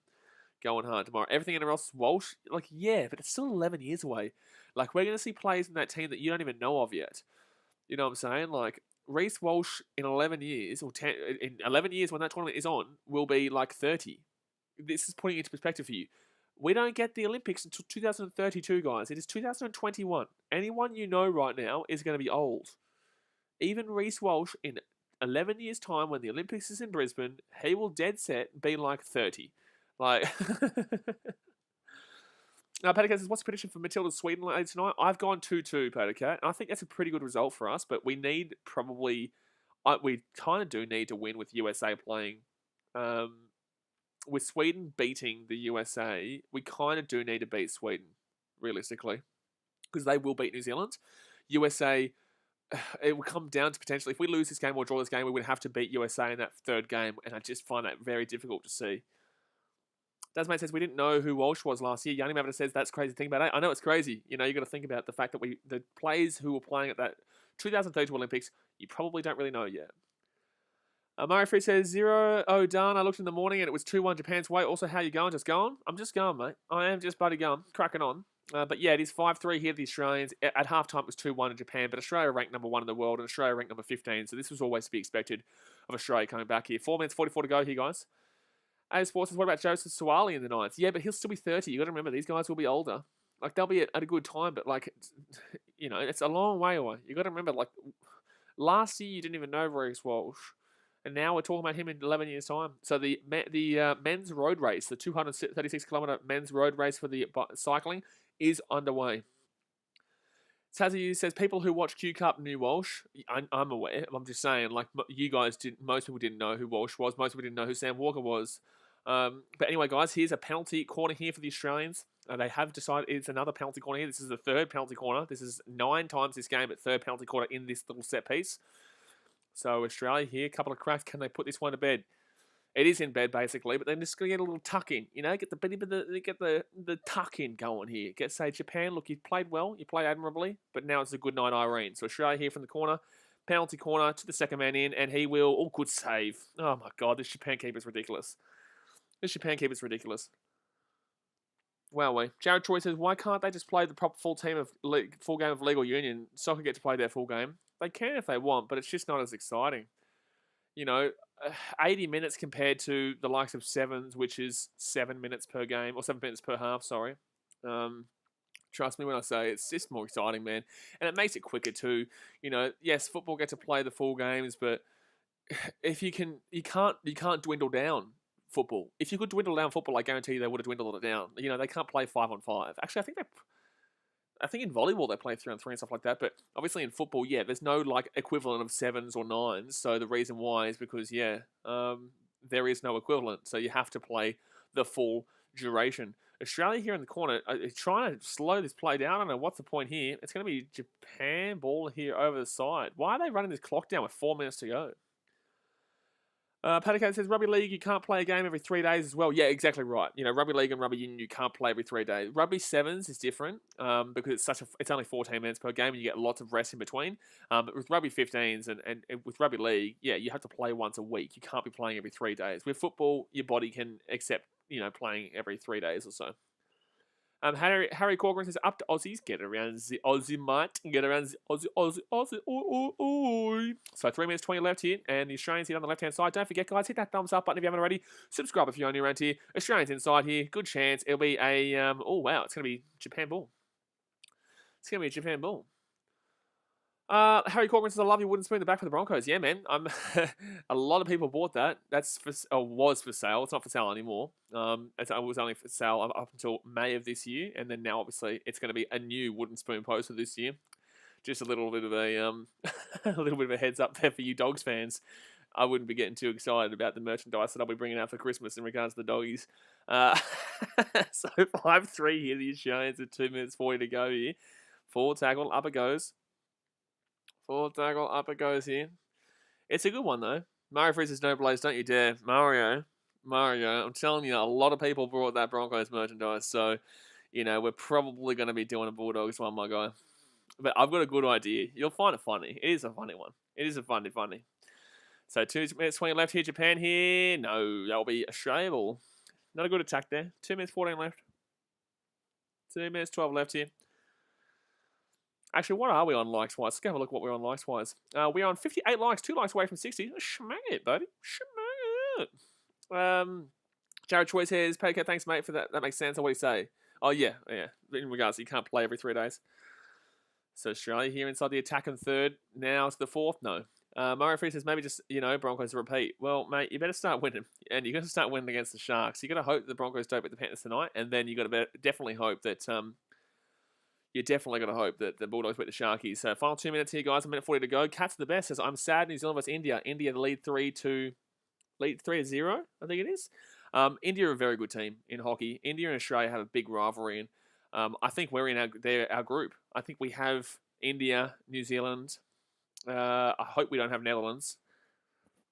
tomorrow. Everything NRL is Walsh, like, yeah, but it's still 11 years away. Like, we're going to see players in that team that you don't even know of yet. You know what I'm saying? Like, Reece Walsh in 11 years, or 10, in 11 years when that tournament is on, will be like 30. This is putting it into perspective for you. We don't get the Olympics until 2032, guys. It is 2021. Anyone you know right now is going to be old. Even Reece Walsh in 11 years' time, when the Olympics is in Brisbane, he will dead set be like 30. Like, now, Pattercat says, what's the prediction for Matilda Sweden later tonight? I've gone 2-2, Pattercat. I think that's a pretty good result for us, but we need we kind of do need to win with USA playing. With Sweden beating the USA, we kind of do need to beat Sweden, realistically, because they will beat New Zealand. USA, it will come down to potentially, if we lose this game or draw this game, we would have to beat USA in that 3rd game, and I just find that very difficult to see. Dasmate says, we didn't know who Walsh was last year. Yanni Mavita says, that's crazy to think about it. I know it's crazy. You got to think about the fact that the players who were playing at that 2032 Olympics, you probably don't really know yet. Murray Free says, 0-0 done. I looked in the morning and it was 2-1 Japan's way. Also, how you going? Just going? I'm just going, mate. I am just bloody going. Cracking on. But yeah, it is 5-3 here to the Australians. At halftime, it was 2-1 in Japan, but Australia ranked number 1 in the world and Australia ranked number 15. So this was always to be expected of Australia coming back here. 4 minutes 44 to go here, guys. A Sports says, what about Joseph Suwali in the Knights? Yeah, but he'll still be 30. You got to remember, these guys will be older. Like, they'll be at a good time, but like, it's a long way away. You got to remember, like, last year you didn't even know Reece Walsh, and now we're talking about him in 11 years' time. So the men's road race, the 236-kilometre men's road race for the cycling, is underway. Tazzy says people who watch Q Cup knew Walsh. I'm aware. I'm just saying, like you guys did. Most people didn't know who Walsh was. Most people didn't know who Sam Walker was. But anyway, guys, here's a penalty corner here for the Australians. They have decided it's another penalty corner here. This is the third penalty corner. This is 9 times this game at third penalty corner in this little set piece. So Australia here, a couple of cracks. Can they put this one to bed? It is in bed basically, but they're just gonna get a little tuck in. You know, get the tuck in going here. Say Japan, look, you played well, you played admirably, but now it's a good night, Irene. So Australia here from the corner, penalty corner to the second man in, and he will. Oh, good save. Oh my God, this Japan keeper's ridiculous. This Japan keeper's ridiculous. Wowee. Jared Troy says, why can't they just play the proper full game of legal union? Soccer get to play their full game. They can if they want, but it's just not as exciting. You know, 80 minutes compared to the likes of Sevens, which is 7 minutes per game, or 7 minutes per half, sorry. Trust me when I say it's just more exciting, man. And it makes it quicker too. You know, yes, football get to play the full games, but if you can't dwindle down football. If you could dwindle down football, I guarantee you they would have dwindled it down. You know, they can't play 5-on-5. Actually, I think in volleyball they play 3-on-3 and stuff like that, but obviously in football, yeah, there's no like equivalent of 7s or 9s. So the reason why is because there is no equivalent. So you have to play the full duration. Australia here in the corner is trying to slow this play down. I don't know what's the point here. It's going to be Japan ball here over the side. Why are they running this clock down with 4 minutes to go? Paticat says, rugby league, you can't play a game every 3 days as well. Yeah, exactly right. You know, rugby league and rugby union, you can't play every 3 days. Rugby sevens is different because it's only 14 minutes per game and you get lots of rest in between. But with rugby 15s and with rugby league, yeah, you have to play once a week. You can't be playing every 3 days. With football, your body can accept, you know, playing every 3 days or so. Harry Corcoran says, up to Aussies, get around the Aussie, mate. Get around the Aussie. Oi. So 3 minutes 20 left here, and the Australians here on the left-hand side. Don't forget, guys, hit that thumbs up button if you haven't already. Subscribe if you're only around here. Australians inside here. Good chance. It'll be a, oh, wow, it's going to be Japan ball. It's going to be a Japan ball. Harry Corcoran says, I love your wooden spoon in the back for the Broncos. Yeah, man. A lot of people bought that. Was for sale. It's not for sale anymore. It was only for sale up until May of this year, and then now obviously it's going to be a new wooden spoon poster this year. Just a little bit of a heads up there for you Dogs fans. I wouldn't be getting too excited about the merchandise that I'll be bringing out for Christmas in regards to the doggies. So 5-3 here, the Australians with 2 minutes 40 to go here. Forward tackle, up it goes. Forward tackle, up it goes here. It's a good one, though. Mario freezes no blaze, don't you dare. Mario, I'm telling you, a lot of people brought that Broncos merchandise, so, you know, we're probably going to be doing a Bulldogs one, my guy. But I've got a good idea. You'll find it funny. It is a funny one. It is a funny. So 2 minutes 20 left here, Japan here. No, that'll be Australia ball. Not a good attack there. 2 minutes 14 left. 2 minutes 12 left here. Actually, what are we on likes-wise? Let's go have a look at what we're on likes-wise. We're on 58 likes, 2 likes away from 60. Shmang it, buddy. Shmang it. Jared Choi says, Paycat, thanks, mate, for that. That makes sense. What do you say? Oh, yeah. In regards to you can't play every 3 days. So Australia here inside the attack and third. Now to the fourth. No. Mario Free says, maybe just, Broncos to repeat. Well, mate, you better start winning. And you got to start winning against the Sharks. You got to hope the Broncos don't beat the Panthers tonight. And then you got to definitely hope that... You're definitely going to hope that the Bulldogs beat the Sharkies. So final 2 minutes here, guys. A minute 40 to go. Cats the best says, I'm sad New Zealand versus India. India the lead 3-0, I think it is. India are a very good team in hockey. India and Australia have a big rivalry. And I think we're in our group. I think we have India, New Zealand. I hope we don't have Netherlands.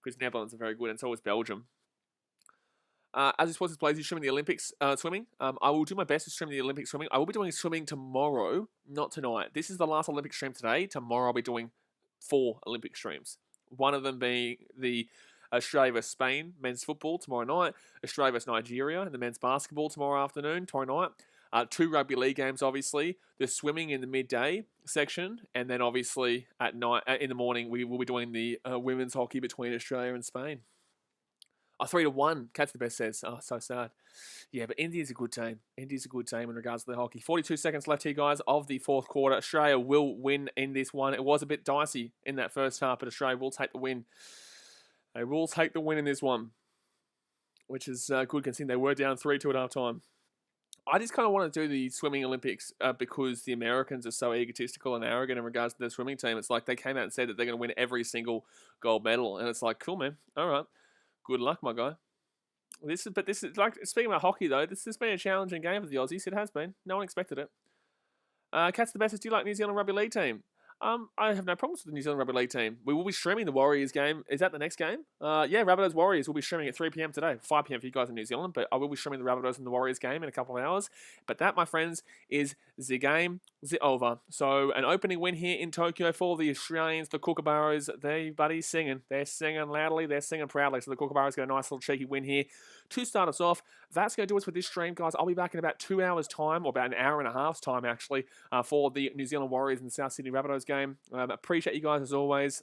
Because Netherlands are very good. And so is Belgium. As this was plays, streaming the Olympics swimming. I will do my best to stream the Olympic swimming. I will be doing swimming tomorrow, not tonight. This is the last Olympic stream today. Tomorrow I'll be doing 4 Olympic streams. One of them being the Australia vs Spain men's football tomorrow night, Australia vs Nigeria and the men's basketball tomorrow afternoon, tomorrow night. 2 rugby league games, obviously. The swimming in the midday section, and then obviously at night, in the morning, we will be doing the women's hockey between Australia and Spain. 3-1. Catch the best says. Oh, so sad. Yeah, but India's a good team. India's a good team in regards to the hockey. 42 seconds left here, guys, of the fourth quarter. Australia will win in this one. It was a bit dicey in that first half, but Australia will take the win. They will take the win in this one, which is good considering they were down 3-2 at half time. I just kind of want to do the swimming Olympics because the Americans are so egotistical and arrogant in regards to their swimming team. It's like they came out and said that they're going to win every single gold medal, and it's like, cool, man. All right, good luck, my guy. This is like, speaking about hockey though. This has been a challenging game for the Aussies. It has been. No one expected it. Cats the bestest. Do you like New Zealand rugby league team? I have no problems with the New Zealand rugby league team. We will be streaming the Warriors game. Is that the next game? Yeah, Rabbitohs Warriors will be streaming at 3 p.m. today, 5 p.m. for you guys in New Zealand. But I will be streaming the Rabbitohs and the Warriors game in a couple of hours. But that, my friends, is the game, the over. So an opening win here in Tokyo for the Australians, the Kookaburras. They buddies singing. They're singing loudly. They're singing proudly. So the Kookaburras get a nice little cheeky win here to start us off. That's going to do us for this stream, guys. I'll be back in about 2 hours' time, or about an hour and a half's time, actually, for the New Zealand Warriors and South Sydney Rabbitohs game. Appreciate you guys as always.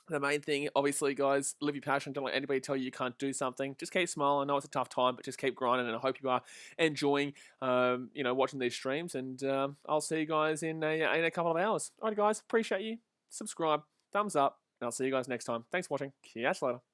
The main thing, obviously, guys, live your passion. Don't let anybody tell you you can't do something. Just keep smiling. I know it's a tough time, but just keep grinding. And I hope you are enjoying, watching these streams. And I'll see you guys in a couple of hours. All right, guys, appreciate you. Subscribe, thumbs up, and I'll see you guys next time. Thanks for watching. Catch you later.